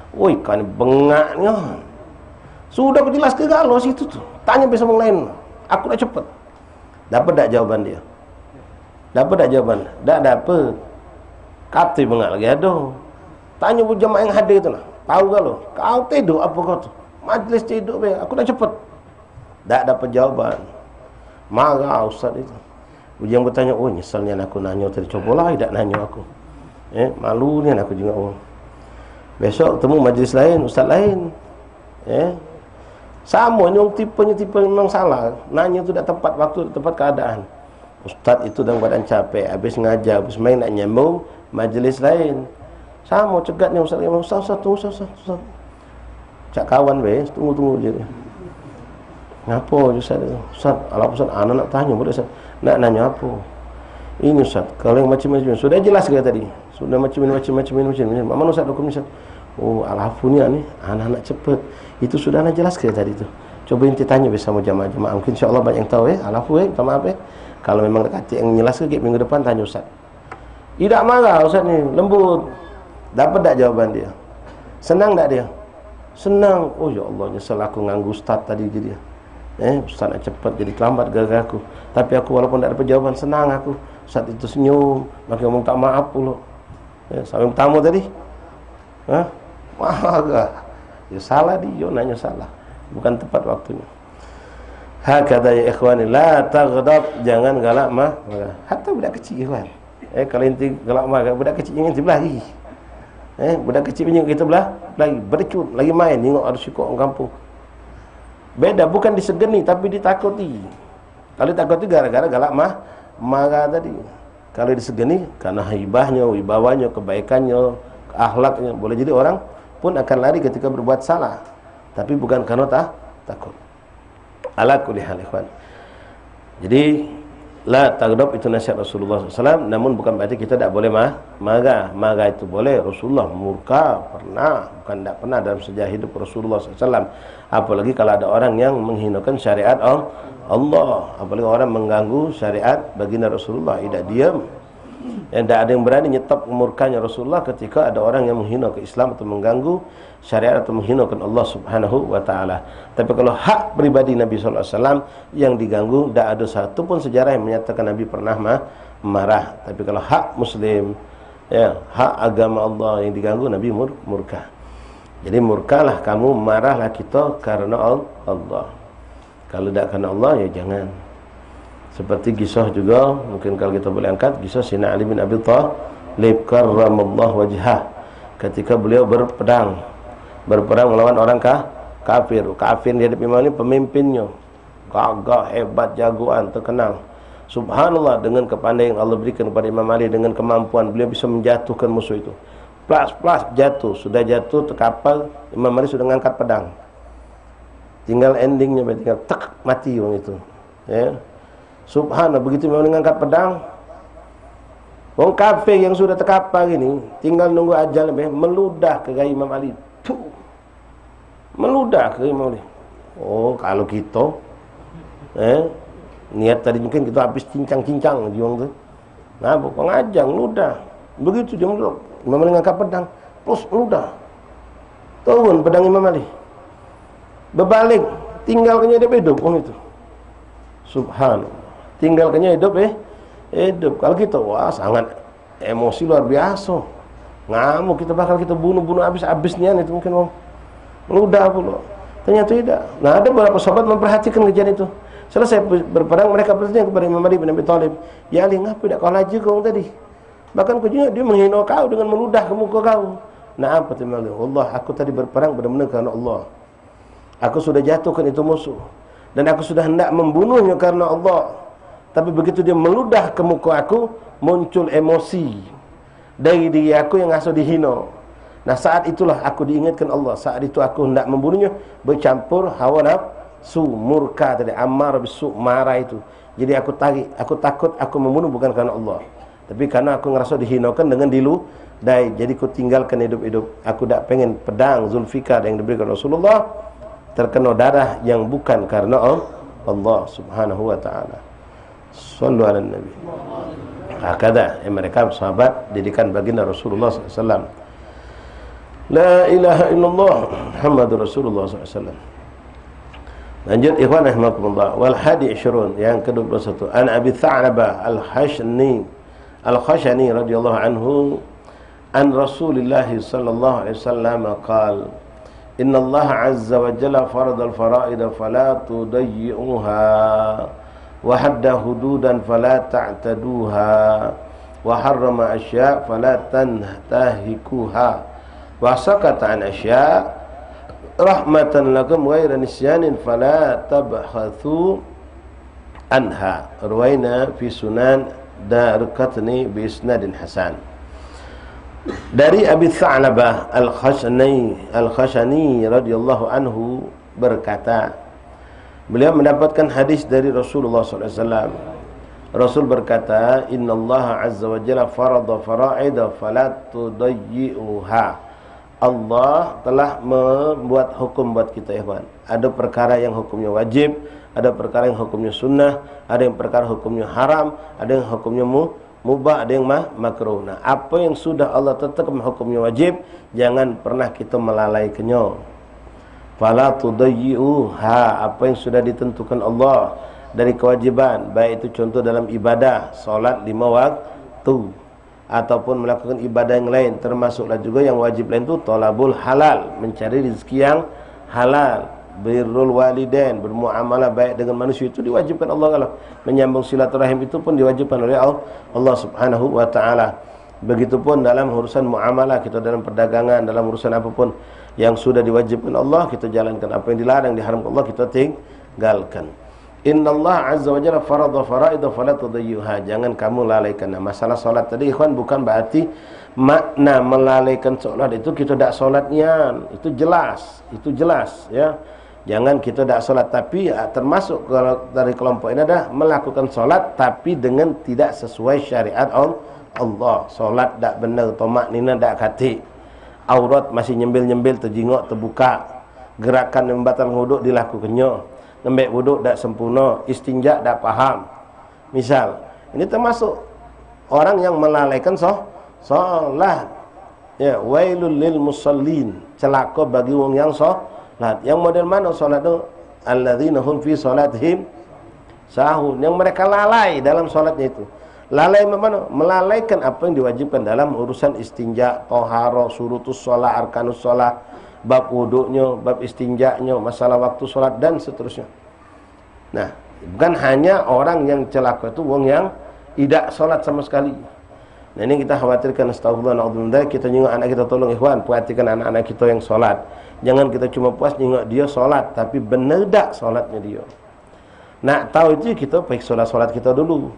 Oi, kan bengaknya. Sudah aku jelas ke galau situ tu. Tanya besok orang lain. Aku nak cepet. Dapat tak jawaban dia? Dapat tak jawaban? Tak dapat. Kata bengak lagi ada. Tanya pun jemaah yang hadir tu lah. Tahu galau. Kau tidur apa kau tu? Majlis tidur be. Aku nak cepet. Tak dapat jawaban. Marah ustaz itu. Ujang bertanya, oh nyesalnya aku nanya tadi. Cobalah tidak nanya aku. Malu ni aku juga orang. Besok ketemu majlis lain, ustaz lain. Sama ni orang tipe memang salah. Nanya tu tak tepat waktu, tak tepat keadaan. Ustaz itu dalam keadaan capek, habis ngajar, habis main nak nyambung majlis lain. Sama cegatnya ustaz. Ustaz. Cak kawan be, tunggu je. Ngapa ustaz? Ustaz, ala ustaz anak nak tanya boleh ustaz. Nak nanya apa? Ini Ustaz, kalau yang macam-macam sudah jelas ke tadi? Sudah macam-macam. Mana Ustaz hukum Ustaz? Oh, alafunya ni anak-anak cepat. Itu sudah nak jelas ke tadi tu? Coba ente tanya bersama jamaah-jamaah. Mungkin insya-Allah banyak yang tahu alafu minta maaf Kalau memang dekat yang jelas ke minggu depan tanya Ustaz. Tidak marah Ustaz ni, lembut. Dapat tak jawaban dia? Senang tak dia? Senang. Oh ya Allah, nyesal aku nganggu Ustaz tadi jadi. Ustaz nak cepat jadi terlambat gara-gara aku. Tapi aku walaupun tak dapat jawaban, senang aku. Ustaz itu senyum, makin ngomong tak maaf pula. Sampai pertama tadi. Marah. Ya salah dia, nanya salah. Bukan tepat waktunya. Hakadha ya ikhwani, la taghdab, jangan galak marah. Hatta budak kecil ikhwan. Kalau inti galak marah, budak kecil jangan berlari. Budak kecil punya kita lagi bercut, lagi main, tengok ada syukuk orang kampung. Beda, bukan disegeni tapi ditakuti. Kalau ditakuti gara-gara galak marah tadi. Kalau disegeni karena hibahnya, wibawanya, kebaikannya, akhlaknya, boleh jadi orang pun akan lari ketika berbuat salah. Tapi bukan karena takut. Ala kulli hal ikhwan. Jadi la taghdab itu nasihat Rasulullah SAW. Namun bukan berarti kita tak boleh marah. Marah itu boleh. Rasulullah murka pernah, bukan tak pernah dalam sejarah hidup Rasulullah SAW. Apalagi kalau ada orang yang menghinakan syariat Allah, apalagi orang mengganggu syariat baginda Rasulullah, tidak diam. Yang tak ada yang berani nyetop murkanya Rasulullah ketika ada orang yang menghina ke Islam atau mengganggu syariat atau menghinakan Allah Subhanahu wa taala. Tapi kalau hak pribadi Nabi sallallahu alaihi wasallam yang diganggu, tak ada satu pun sejarah yang menyatakan Nabi pernah marah. Tapi kalau hak muslim, hak agama Allah yang diganggu, Nabi murka. Jadi murkalah kamu, marahlah kita karena Allah. Kalau tak karena Allah, ya jangan. Seperti kisah juga, mungkin kalau kita boleh angkat kisah Sayyidina Ali bin Abi Thalib karramallahu wajhah, ketika beliau berperang melawan orang kafir. Kafir di hadapan Imam ini pemimpinnya, gagah, hebat, jagoan, terkenal. Subhanallah, dengan kepandaian yang Allah berikan kepada Imam Ali, dengan kemampuan beliau bisa menjatuhkan musuh itu. Plas jatuh, sudah jatuh terkapar, Imam Ali sudah mengangkat pedang. Tinggal endingnya, tinggal tek, mati orang itu. Subhanallah, begitu memang mengangkat pedang, orang kafir yang sudah terkapar ini tinggal nunggu ajal, meludah ke gaya Imam Ali. Meludah ke Imam Ali. Oh, kalau kita niat tadi mungkin kita habis cincang-cincang di orang tu. Nah, pengajang meludah. Begitu dia meludah, Imam Ali mengangkat pedang, terus meludah. Turun pedang Imam Ali. Berbalik, tinggalkannya dia hidup orang itu. Subhanallah. Tinggalkannya hidup. Kalau kita sangat emosi luar biasa, ngamuk, kita bakal bunuh habis-habisnya itu mungkin orang meludah pula. Ternyata tidak. Nah, ada beberapa sahabat memperhatikan kejadian itu. Selesai berperang, mereka bertanya kepada Imam Ali bin Abi Thalib, "Ya Ali, ngapa tidak kau laju kau tadi? Bahkan kau juga dia menghina kau dengan meludah ke muka kau." Nah, apa Imam Ali? Allah, aku tadi berperang benar-benar karena Allah. Aku sudah jatuhkan itu musuh, dan aku sudah hendak membunuhnya karena Allah. Tapi begitu dia meludah ke muka aku, muncul emosi dari diri aku yang asal dihina. Nah, saat itulah aku diingatkan Allah. Saat itu aku hendak membunuhnya, bercampur hawa nafsu, murka tadi, ammar bisu, marah itu. Jadi aku takut aku membunuh bukan karena Allah, tapi karena aku ngerasa dihinakan dengan diludai. Jadi aku tinggalkan hidup-hidup. Aku tak pengen pedang Zulfikar yang diberikan Rasulullah terkena darah yang bukan karena Allah Subhanahu wa ta'ala. Sallu ala Nabi. Hakada, mereka sahabat didikan baginda Rasulullah SAW. La ilaha illallah Muhammadur Rasulullah SAW. Lanjut ikhwan rahimakumullah. Wal hadi 20 yang ke-21. An Abi Tha'labah Al-Khashani radhiyallahu anhu an Rasulillah sallallahu alaihi wasallam qala inna Allah azza wa jalla farada al-fara'id fala tudayyi'uha wa hadda hududan fala ta'taduha wa harrama asya' fala tantahikuha wa sakata an asya' rahmatan lakum ghayra nisyanin fala tabhathu anha. Ruwaina fi Sunan Darqutni bi isnadin hasan. Dari Abi Tha'labah Al-Khashani radhiyallahu anhu berkata, beliau mendapatkan hadis dari Rasulullah SAW. Rasul berkata, innallaha azza wa jalla farada fara'ida fala tudayyi'uha. Allah telah membuat hukum buat kita, ikhwan. Ada perkara yang hukumnya wajib, ada perkara yang hukumnya sunnah, ada yang perkara hukumnya haram, ada yang hukumnya mubah, ada yang makruh. Nah, apa yang sudah Allah tetapkan hukumnya wajib, jangan pernah kita melalaikannya. Fala tudayyi'uha, apa yang sudah ditentukan Allah dari kewajiban, baik itu contoh dalam ibadah, solat 5 waktu, ataupun melakukan ibadah yang lain, termasuklah juga yang wajib lain itu thalabul halal, mencari rezeki yang halal, birrul walidain, bermuamalah baik dengan manusia, itu diwajibkan Allah. Kalau menyambung silaturahim itu pun diwajibkan oleh Allah Subhanahu wa taala. Begitupun dalam urusan muamalah kita, dalam perdagangan, dalam urusan apapun yang sudah diwajibkan Allah kita jalankan, apa yang dilarang diharamkan Allah kita tinggalkan. Innallaha azza wa jalla farada fara'ida fala tudayyuha. Jangan kamu lalaikan. Nah, masalah solat tadi, ikhwan, bukan berarti makna melalaikan solat itu kita tak solatnya. Itu jelas ya. Jangan kita tak solat, tapi termasuk kalau dari kelompok ini adalah melakukan solat tapi dengan tidak sesuai syariat Allah. Solat tak benar, tomak nina tak kati, aurat masih nyembil-nyembil, terjingok terbuka, gerakan yang membatalkan wuduk dilakukannya, ngembek wuduk tak sempurna, istinja tak paham. Misal, ini termasuk orang yang melalaikan solat. Ya, wailul lil musallin, celaka bagi wong yang solat. Yang model mana solat itu? Alladzina hum fi salatihim sahun, yang mereka lalai dalam solatnya itu. Lalai mana? Melalaikan apa yang diwajibkan dalam urusan istinja, toharo, surutus sholat, arkanus sholat, bab wuduknya, bab istinjanya, masalah waktu sholat, dan seterusnya. Nah, bukan hanya orang yang celaka itu wong yang tidak sholat sama sekali. Nah, ini kita khawatirkan. Astagfirullah, na'udzubillah. Kita nyengok anak kita, tolong ikhwan, perhatikan anak-anak kita yang sholat. Jangan kita cuma puas nyengok dia sholat, tapi benar tak sholatnya dia. Nak tahu itu kita baik sholat kita dulu.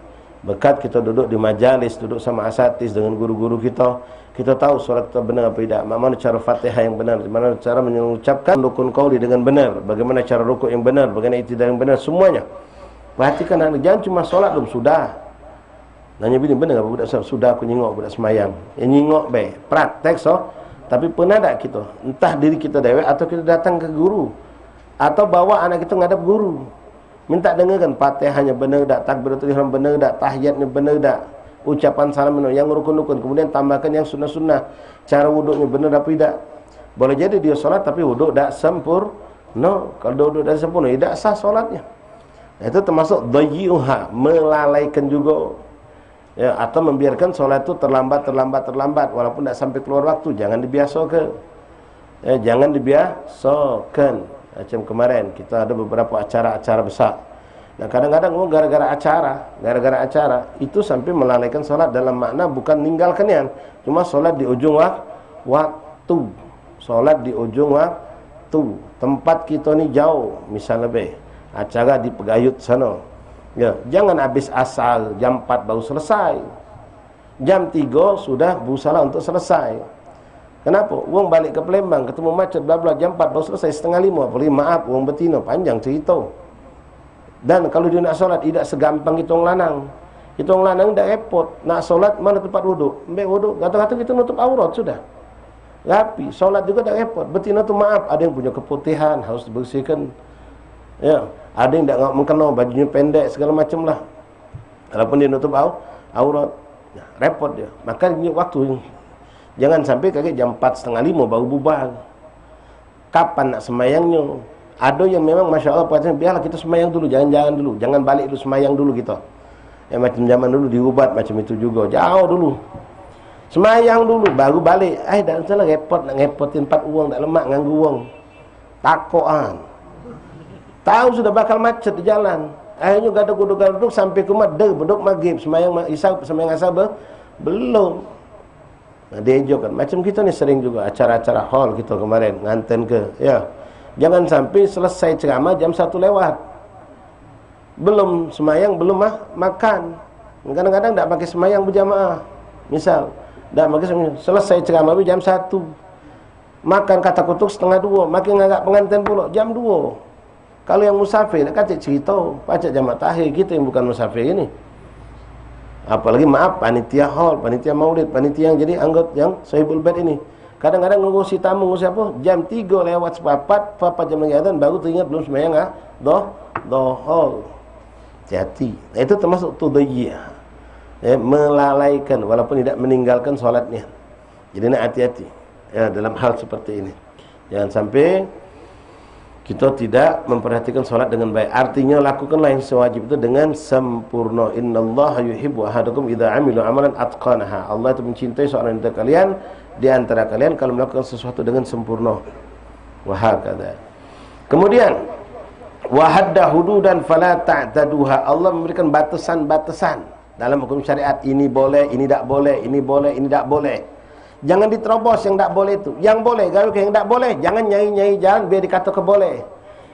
Bekat kita duduk di majalis, duduk sama asatiz dengan guru-guru kita, kita tahu solat kita benar apa tidak, bagaimana cara Fatihah yang benar, bagaimana cara mengucapkan rukun qauli dengan benar, bagaimana cara rukuk yang benar, bagaimana i'tidal yang benar, semuanya. Perhatikan anak, jangan cuma solat belum sudah. Nanya bini, benar apa budak sudah aku nyingok budak semayang. Nyingok praktek tapi pernah tak kita, entah diri kita dewek atau kita datang ke guru atau bawa anak kita ngadap guru, minta dengarkan Fatihahnya benar tak, takbiratul ihram benar tak, tahiyatnya benar tak, ucapan salam benar, yang rukun-rukun, kemudian tambahkan yang sunnah-sunnah, cara wuduknya benar apa tidak. Boleh jadi dia solat tapi wuduk tak sempurna. Kalau wuduk tak sempurna, tidak sah solatnya. Itu termasuk dhayyuha, melalaikan juga. Ya, atau membiarkan solat itu terlambat walaupun tak sampai keluar waktu, jangan dibiasakan. Ya, jangan dibiasakan. Macam kemarin kita ada beberapa acara-acara besar. Nah, kadang-kadang gara-gara acara itu sampai melalaikan solat, dalam makna bukan ninggalkannya, cuma solat di ujung waktu. Solat di ujung waktu. Tempat kita ni jauh, misal lebih acara di Pegayut sana. Ya, jangan habis asal jam 4 baru selesai. Jam 3 sudah berusaha untuk selesai. Kenapa? Uang balik ke Palembang, ketemu macet, bla bla, jam 4 baru selesai, setengah 5. Boleh maaf, uang betina, panjang cerita. Dan kalau dia nak solat, tidak segampang kita orang lanang. Kita orang lanang dah repot. Nak solat, mana tempat wuduk? Ambil wuduk, kata-kata kita nutup aurat sudah. Rapi, solat juga dah repot. Betina tu maaf, ada yang punya keputihan, harus dibersihkan. Ya, ada yang tak mengkenal, bajunya pendek, segala macam lah. Walaupun dia nutup aurat, ya, repot dia. Maka ini waktu. Jangan sampai kaget jam 4, setengah 5 baru bubar. Kapan nak semayangnya? Ada yang memang Masya Allah, biarlah kita semayang dulu, jangan dulu, jangan balik dulu, semayang dulu kita. Macam zaman dulu diubat macam itu juga, jauh dulu. Semayang dulu, baru balik. Tak salah repot, nak ngepotin 4 uang, tak lemak nganggu uang. Takoan. Tahu sudah bakal macet di jalan. Akhirnya gaduk sampai ke rumah, beduk maghrib, semayang asar belum. Nah, dia kan macam kita ni sering juga acara-acara hall kita kemarin nganten ke, ya. Jangan sampai selesai ceramah jam 1 lewat. Belum semayang, belum makan. Kadang-kadang tak pakai semayang berjamaah. Misal, tak pakai semayang, selesai ceramah jam 1. Makan kata kutuk setengah 2, makin agak pengantin pula jam 2. Kalau yang musafir, nak kata cerita, pacak jamaah tahir kita yang bukan musafir ini. Apalagi maaf, panitia hall, panitia maulid, panitia yang jadi anggota yang sahibul bait ini. Kadang-kadang ngurusi tamu, ngurusi apa? Jam 3 lewat sepapat, 4 jam lagi adzan, baru teringat belum sembahyang dohol. Hati. Itu termasuk tudhiyah. Ya, melalaikan walaupun tidak meninggalkan solatnya. Jadi nak hati-hati ya dalam hal seperti ini. Jangan sampai kita tidak memperhatikan solat dengan baik. Artinya lakukanlah yang sewajib itu dengan sempurna. Innallaha yuhibbu ahadakum idza amila amalan atqanaha. Allah itu mencintai seorang di antara kalian kalau melakukan sesuatu dengan sempurna. Wa hakadha. Kemudian wa hadda hududan fala ta'taduha. Allah memberikan batasan-batasan dalam hukum syariat. Ini boleh, ini tak boleh, ini boleh, ini tak boleh. Jangan diterobos yang tak boleh itu. Yang boleh, kalau yang tak boleh, jangan nyai-nyai jalan biar dikata keboleh.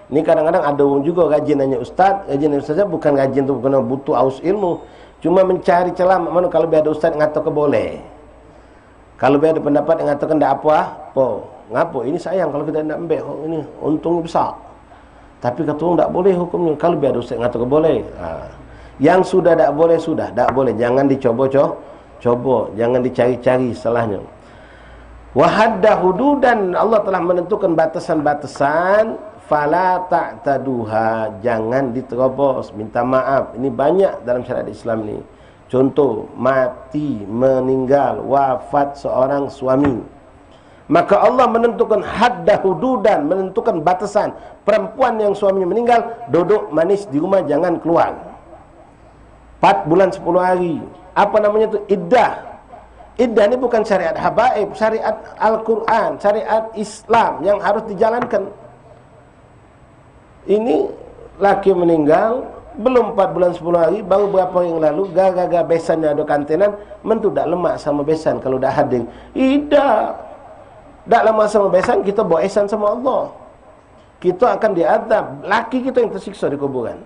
Ini kadang-kadang ada orang juga rajin nanya ustaz, rajin nanya ustazah, bukan rajin tu bukan butuh aus ilmu, cuma mencari celah mana kalau biar ada ustaz ngata keboleh. Kalau biar ada pendapat yang ngatakan tak apa, ngapo ini sayang kalau kita nak ambil ini untungnya besar. Tapi kata orang tak boleh hukumnya. Kalau biar ada ustaz ngata keboleh. Yang sudah tak boleh sudah, tak boleh. Jangan dicoba, jangan dicari-cari salahnya. Wahadda hududan, Allah telah menentukan batasan-batasan, fala ta'taduha, jangan diterobos, minta maaf. Ini banyak dalam syariat Islam ni. Contoh, mati, meninggal, wafat seorang suami. Maka Allah menentukan hadda hududan, menentukan batasan. Perempuan yang suaminya meninggal, duduk manis di rumah, jangan keluar. 4 bulan 10 hari. Apa namanya itu? Iddah. Iddah ini bukan syariat habaib, syariat Al-Quran, syariat Islam yang harus dijalankan. Ini laki meninggal, belum 4 bulan 10 hari, baru berapa yang lalu, gara-gara besannya ada kantenan, mentu tak lemak sama besan kalau dah hadir. Tidak. Tak lemak sama besan, kita bawa ihsan sama Allah. Kita akan diadab. Laki kita yang tersiksa di kuburan.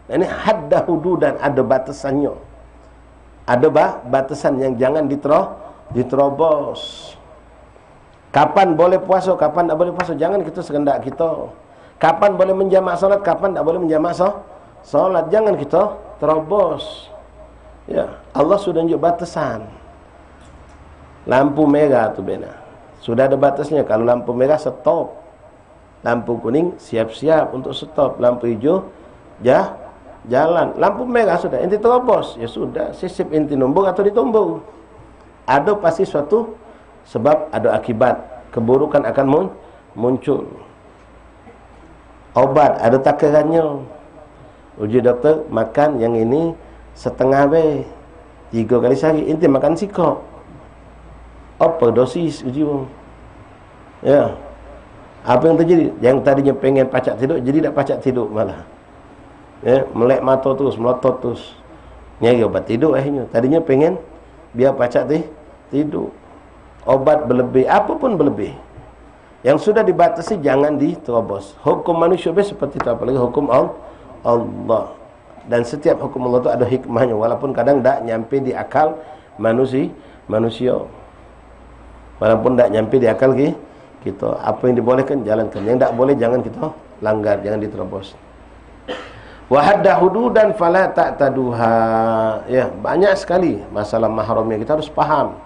Ini hadda hududan, ada batasannya. Ada batasan yang jangan diterobos. Kapan boleh puasa, kapan tak boleh puasa, jangan kita sekendak kita. Kapan boleh menjamak solat, kapan tak boleh menjamak solat, jangan kita terobos. Ya, Allah sudah tunjuk batasan. Lampu merah tu benar. Sudah ada batasnya. Kalau lampu merah stop. Lampu kuning siap-siap untuk stop. Lampu hijau jalan. Lampu merah sudah, inti terobos, ya sudah, sisip inti nombor atau ditumbur. Ada pasti suatu sebab, ada akibat, keburukan akan muncul. Obat ada takarannya. Uji doktor, makan yang ini setengah 3 kali sehari, inti makan sikok. Overdosis uji bang. Ya. Apa yang terjadi? Yang tadinya pengen pacak tidur, jadi tak pacak tidur malah. Ya, melek mata terus, melotot terus. Nyari obat tidur akhirnya. Tadinya pengen biar pacak tidur. Obat berlebih, apapun berlebih. Yang sudah dibatasi jangan diterobos. Hukum manusia seperti itu, apalagi hukum Allah. Dan setiap hukum Allah itu ada hikmahnya, walaupun kadang tak nyampe di akal manusia. Walaupun tak nyampe di akal kita. Apa yang dibolehkan jalankan, yang tak boleh jangan kita langgar, jangan diterobos. Wa hadda hududan fala ta'taduha. Ya, banyak sekali masalah mahramnya, kita harus paham.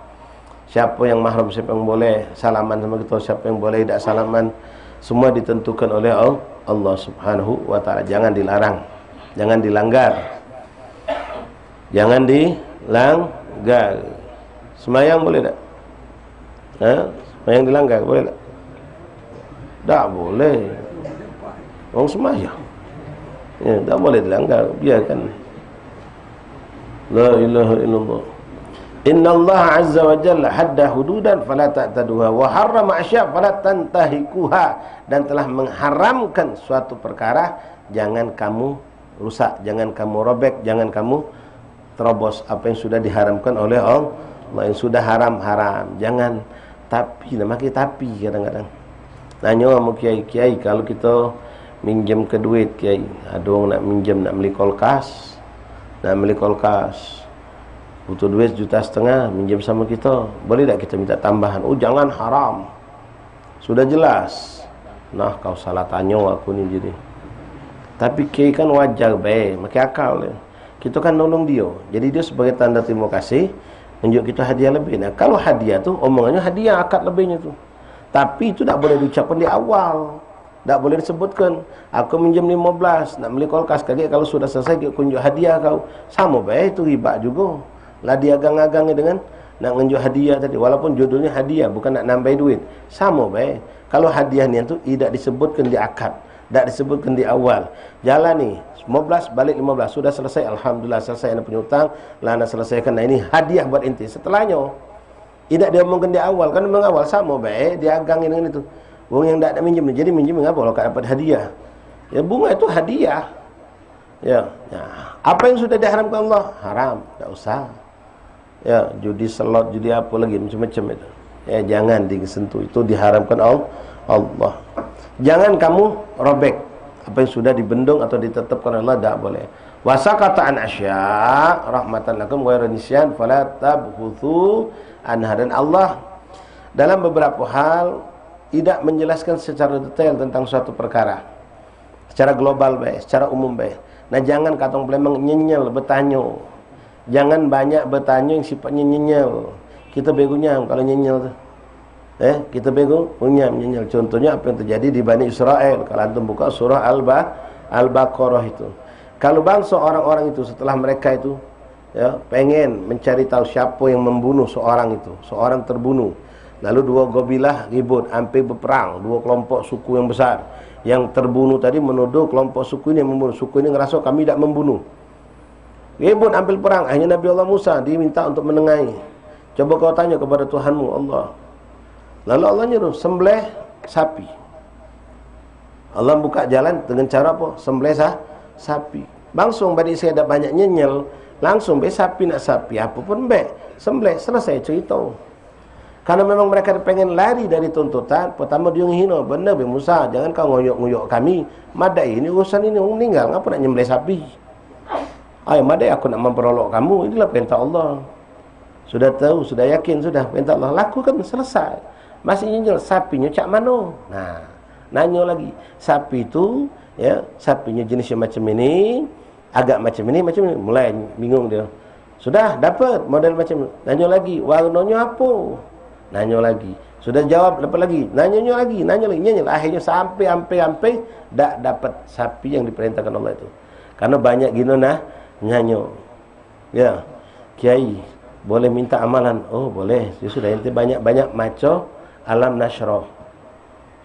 Siapa yang mahram, siapa yang boleh salaman sama kita, siapa yang boleh tidak salaman. Semua ditentukan oleh Allah Subhanahu wa taala. Jangan dilarang, jangan dilanggar. Jangan dilanggar. Semayang boleh tak? Semayang dilanggar boleh tak? Tak boleh. Orang semayang. Ya, tak boleh dilanggar, biarkan. La ilaha illallah. Inna Allah azza wa jalla hadda hududan fala ta'taduha wa harrama asya' fala tantahikuha, dan telah mengharamkan suatu perkara, jangan kamu rusak, jangan kamu robek, jangan kamu terobos apa yang sudah diharamkan oleh Allah. Yang sudah haram, jangan tapi kadang-kadang. Nanya sama kiai-kiai, kalau kita minjem ke duit kiai, ada orang nak minjem, nak beli kulkas, butuh duit 1,5 juta, minjem sama kita, boleh tak kita minta tambahan? Oh jangan, haram, sudah jelas. Nah kau salah tanya aku ni jadi. Tapi kiai kan wajar baik, makin akal dia. kita kan nolong dia. Jadi dia sebagai tanda terima kasih tunjuk kita hadiah lebih. Nah, kalau hadiah tu omongannya hadiah akad lebihnya tu. Tapi itu tak boleh diucapkan di awal. Tak boleh disebutkan aku minjam 15 nak beli kulkas, kaget kalau sudah selesai dia tunjuk hadiah kau. Sama baik itu riba juga. Lah dia agang-agangnya dengan nak nunjuk hadiah tadi, walaupun judulnya hadiah bukan nak nambah duit. Sama baik. Kalau hadiah ni tu tidak disebutkan di akad, tak disebutkan di awal. Jalan ni 15 balik 15 sudah selesai, alhamdulillah selesai anda punya hutang, lah anda selesaikan. Nah ini hadiah buat inti. Setelahnya tidak dia omongkan di awal, kan memang awal sama baik dia agangin dengan itu. Wong yang tak ada minjem, jadi minjem apa kalau tak dapat hadiah? Ya bunga itu hadiah. Ya. Apa yang sudah diharamkan Allah haram, tak usah. Ya, judi slot, judi apa lagi macam-macam itu. Ya, jangan disentuh, itu diharamkan Allah. Jangan kamu robek apa yang sudah dibendung atau ditetapkan Allah, tak boleh. Wasaqata an asya rahmatan lakum ghairu nisyan fala tabghuthu anha. Dan Allah dalam beberapa hal tidak menjelaskan secara detail tentang suatu perkara, secara global baik, secara umum baik. Nah jangan katong memang nyenyel bertanya, jangan banyak bertanya yang sifatnya nyenyel. Kita begunya kalau nyenyel tu, kita bego punya nyenyel. Contohnya apa yang terjadi di Bani Israel. Kalau antum buka surah Al-Baqarah itu, kalau bangsa orang-orang itu setelah mereka itu pengen mencari tahu siapa yang membunuh seorang itu, seorang terbunuh. Lalu dua gobilah ribut, hampir berperang, dua kelompok suku yang besar. Yang terbunuh tadi menuduh kelompok suku ini yang membunuh. Suku ini ngerasa kami tidak membunuh. Ribut, hampir perang. Akhirnya Nabi Allah Musa diminta untuk menengahi. Coba kau tanya kepada Tuhanmu Allah. Lalu Allah nyuruh sembelih sapi. Allah buka jalan dengan cara apa? Sembelih sapi. Langsung Bani Israel ada banyak nyenyel, langsung sapi nak sapi apa pun sembelih, selesai cerita. Karena memang mereka pengen lari dari tuntutan. Pertama dia menghina, benar Musa, jangan kau ngoyok-ngoyok kami. Madai ini urusan ini orang meninggal, ngapa nak nyembelih sapi? Ayo madai aku nak memperolok kamu, inilah perintah Allah. Sudah tahu, sudah yakin, sudah perintah Allah, lakukan, selesai. Masih nyinjil, sapinya cak mana? Nah, nanya lagi, sapi itu sapinya jenisnya macam ini, agak macam ini, mulai bingung dia. Sudah dapat model macam ini, nanya lagi, warnanya apa? Nanya lagi, sudah jawab, dapat lagi, nanya lagi, nyanyel. Akhirnya sampai tak dapat sapi yang diperintahkan Allah itu. Karena banyak gino nyanyo. Ya, kiai boleh minta amalan? Oh boleh, ya sudah, ente banyak maco alam nasroh,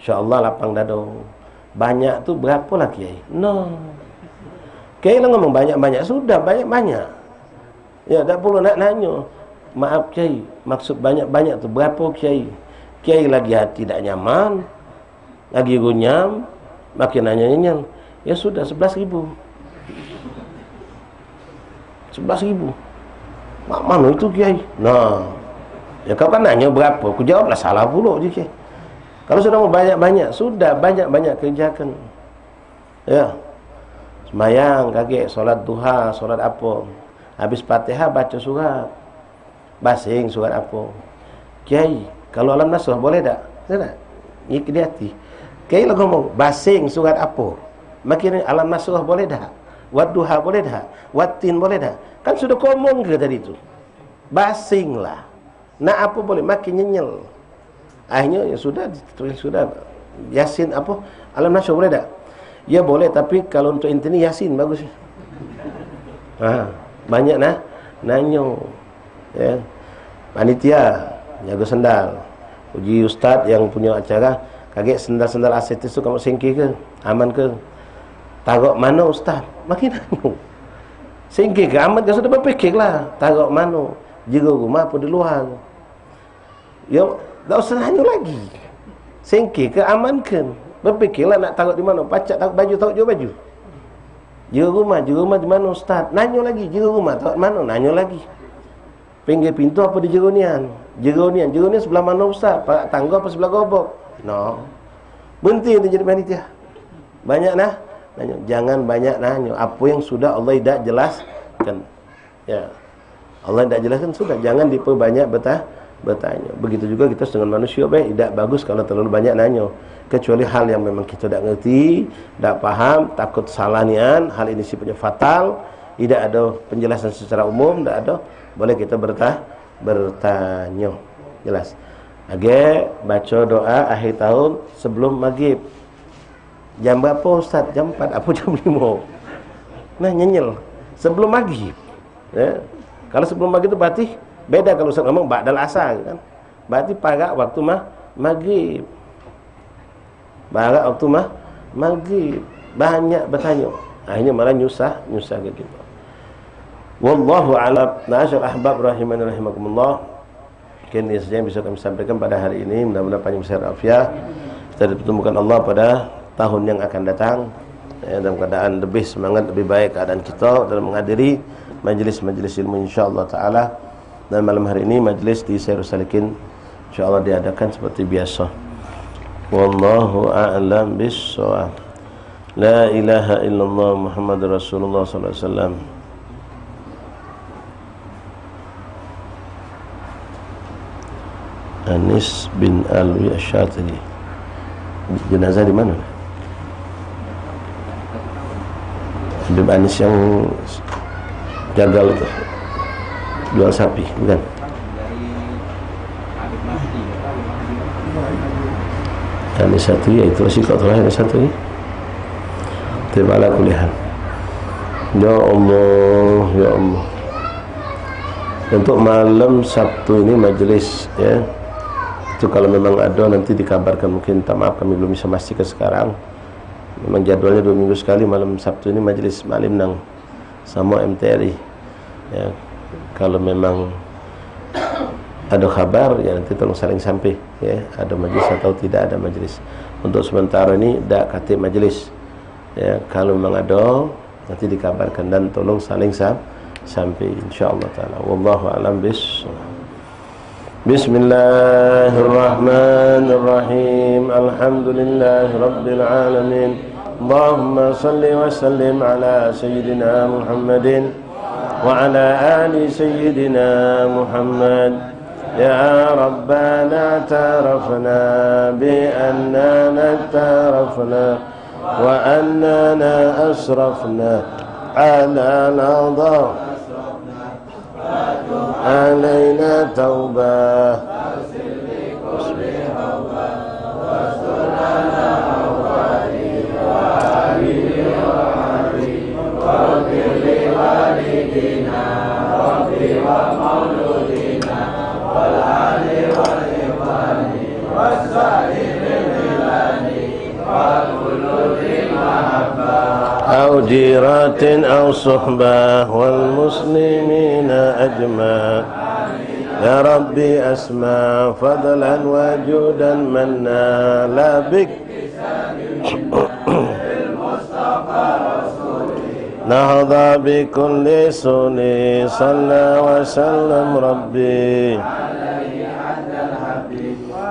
insyaallah lapang dado. Banyak tu berapa lah kiai? No, kiai lah ngomong banyak sudah banyak. Ya tak perlu nak nanya. Maaf kiai, maksud banyak tu berapa kiai? Kiai lagi hati tak nyaman, lagi gunyam, makin nanya. Ya sudah 11.000. 11.000. Mana itu kiai? Nah, ya kau kan nanya berapa, aku jawablah salah pula je kiai. Kalau sudah mau banyak, sudah banyak kerjakan. Ya, semayang kaget, solat duha, solat apa, habis Fatihah baca surat, basing surat apa. Kiai, kalau alam nasrah boleh tak? Tak. Ini ke hati. Kiai lah ngomong, basing surat apa? Makin alam nasrah boleh tak? Wadduha boleh tak? Wattin boleh tak? Kan sudah ngomong ke tadi itu. Basing lah. Nak apa boleh? Makin nyenyel. Akhirnya ya sudah, Yasin apa? Alam nasrah boleh tak? Ya boleh, tapi kalau untuk intini Yasin bagus. Banyak nanya. Ya. Panitia jaga sendal, uji ustaz yang punya acara, kaget sendal-sendal asetis tu kamu singkir ke, aman ke, taruh mana ustaz, makin nanya, singkir ke, aman ke, sudah berfikir lah, taruh mana, jaga rumah apa di luar, ya tak usah nanya lagi, singkir ke, aman ke, berfikirlah nak taruh di mana, pacak taruh baju, taruh jual baju, jaga rumah di mana ustaz, nanya lagi, jaga rumah taruh mana, nanya lagi. Pinggir pintu apa di jerunian? Jerunian sebelah mana ustaz? Pak tangga apa sebelah gobok? No. Berhenti itu jadi panitia. Banyak nanya. Jangan banyak nanya. Apa yang sudah Allah tidak jelaskan. Ya. Allah tidak jelaskan sudah. Jangan diperbanyak bertanya. Begitu juga kita dengan manusia baik. Tidak bagus kalau terlalu banyak nanya. Kecuali hal yang memang kita tidak ngerti, tidak paham, takut salah nian, hal ini sifatnya fatal. tidak ada penjelasan secara umum, tidak ada, boleh kita bertanya. Jelas. Age baca doa akhir tahun sebelum maghrib. Jam berapa Ustaz? Jam 4 apa jam 5? Nah, nyenyel sebelum maghrib. Ya. Kalau sebelum maghrib itu berarti beda kalau Ustaz ngomong ba'dal asar kan. Berarti parak waktu maghrib. Parak waktu maghrib. Banyak bertanya. Akhirnya malah nyusah ke kita. Wallahu a'lam. Na'asyal ahbab rahimani rahimakumullah. Mungkin ini saja yang bisa kami sampaikan pada hari ini. Mudah-mudahan panjang besar afiat. Kita dipertemukan Allah pada tahun yang akan datang, dalam keadaan lebih semangat, lebih baik keadaan kita dalam menghadiri majlis-majlis ilmu insyaallah taala. Dan malam hari ini majlis di Sairus Salikin insyaallah diadakan seperti biasa. Wallahu a'lam bis-shawab. La ilaha illallah Muhammadur Rasulullah sallallahu alaihi wasallam. Anis bin Alwi Asy-Syatiri. Jenazah di mana? Habib Anis yang gagal itu jual sapi, bukan? Anis satu ya itu sih kok terakhir satu ini. Terima kuliah. Ya Allah, ya Allah. Untuk malam Sabtu ini majelis ya. Itu kalau memang ada nanti dikabarkan, mungkin tak maaf kami belum bisa memastikan sekarang. Memang jadwalnya 2 minggu sekali malam Sabtu ini majelis Malim Nang sama MTRI ya. Kalau memang ada kabar ya nanti tolong saling sampai ya, ada majelis atau tidak ada majelis. Untuk sementara ini tidak kata majelis ya, kalau memang ada nanti dikabarkan dan tolong saling sampai insyaallah taala. Wallahu a'lam bis-shawab. Bismillahirrahmanirrahim. Alhamdulillahi rabbil alamin. Allahumma salli wa sallim ala sayyidina Muhammadin wa ala ali sayyidina Muhammad. Ya Rabbana tarafna bi annana tarafna wa annana asrafna ala nadha علينا توبة أو جيرات أو صحبة والمسلمين أجمع يا ربي أسمع فضلا وجودا منا لا بك نهضى بكل سني صلى وسلم ربي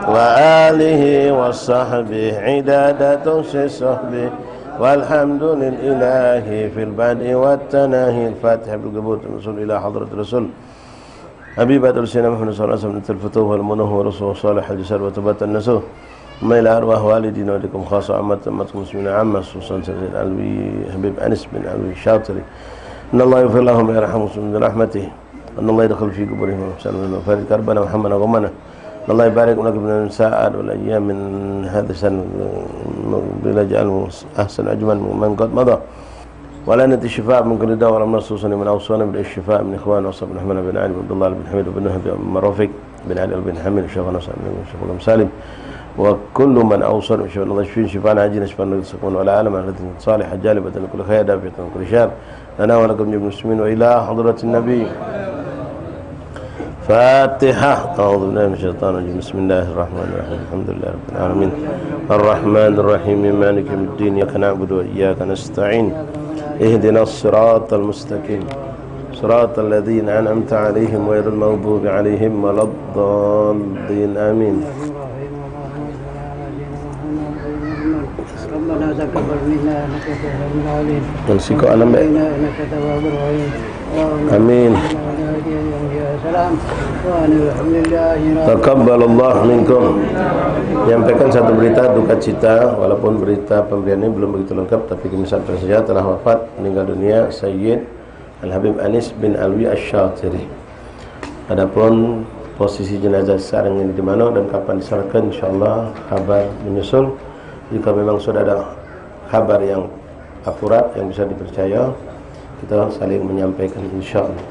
وآله وصحبه عدادة صحبه والحمد لله في البدء والتناهي. الفاتحة بالقبول الرسول إلى حضرة الرسول حبيبة رسولنا محمد صلى الله عليه وسلم الفتوح والمنه ورسول صالح الجسر وتبات النسوه ما إلى أرواح والدينا ولكم خاصة عامة أمتكم مسلمين عامة خصوصا سيد الألوي حبيب أنس بن الألوي الشاطري. إن الله يغفر لهم ويرحمهم من رحمته. أن الله يدخل في قبورهم ويحسن وفارق كربنا وحمنا وغمنا. الله يبارك لك من الساعات والأيام من هذا السنة بلا جعله أحسن أجمل من قد مضى ولا نتي الشفاء من كل داء ولم نصوصا من أوصانا بالشفاء من إخوان وصف بن أحمد بن علي بن عبد الله بن حميد بن نهب بن مرافق بن علي بن حميد الشيخ نصر بن الشيخ سالم وكل من أوصل وشفاء الله يشفين شفاء عاجلا شفاء نسكون ولا عالم التي صالحة جالبة لكل خير دافعة لكل شر لنا ولكم جميع المسلمين وإلى حضرة النبي. فاتحة. أعوذ بالله من الشيطان الرجيم. بسم الله الرحمن الرحيم. الحمد لله رب العالمين الرحمن الرحيم مالك يوم الدين إياك نعبد وإياك نستعين اهدنا الصراط المستقيم صراط الذين أنعمت عليهم غير المغضوب عليهم ولا الضالين آمين. ربنا تقبل منا انك انت العليم نمسك على ما انك تواب رحيم. آمين. Taqabbal Allah minkum. Menyampaikan satu berita duka cita, walaupun berita pemberian ini belum begitu lengkap, tapi kami sampaikan saja telah wafat meninggal dunia Sayyid Al-Habib Anis bin Alwi Asy-Syatiri. Adapun posisi jenazah sekarang ini di mana dan kapan diserahkan, insyaallah kabar menyusul. Jika memang sudah ada kabar yang akurat yang bisa dipercaya, kita saling menyampaikan insyaallah.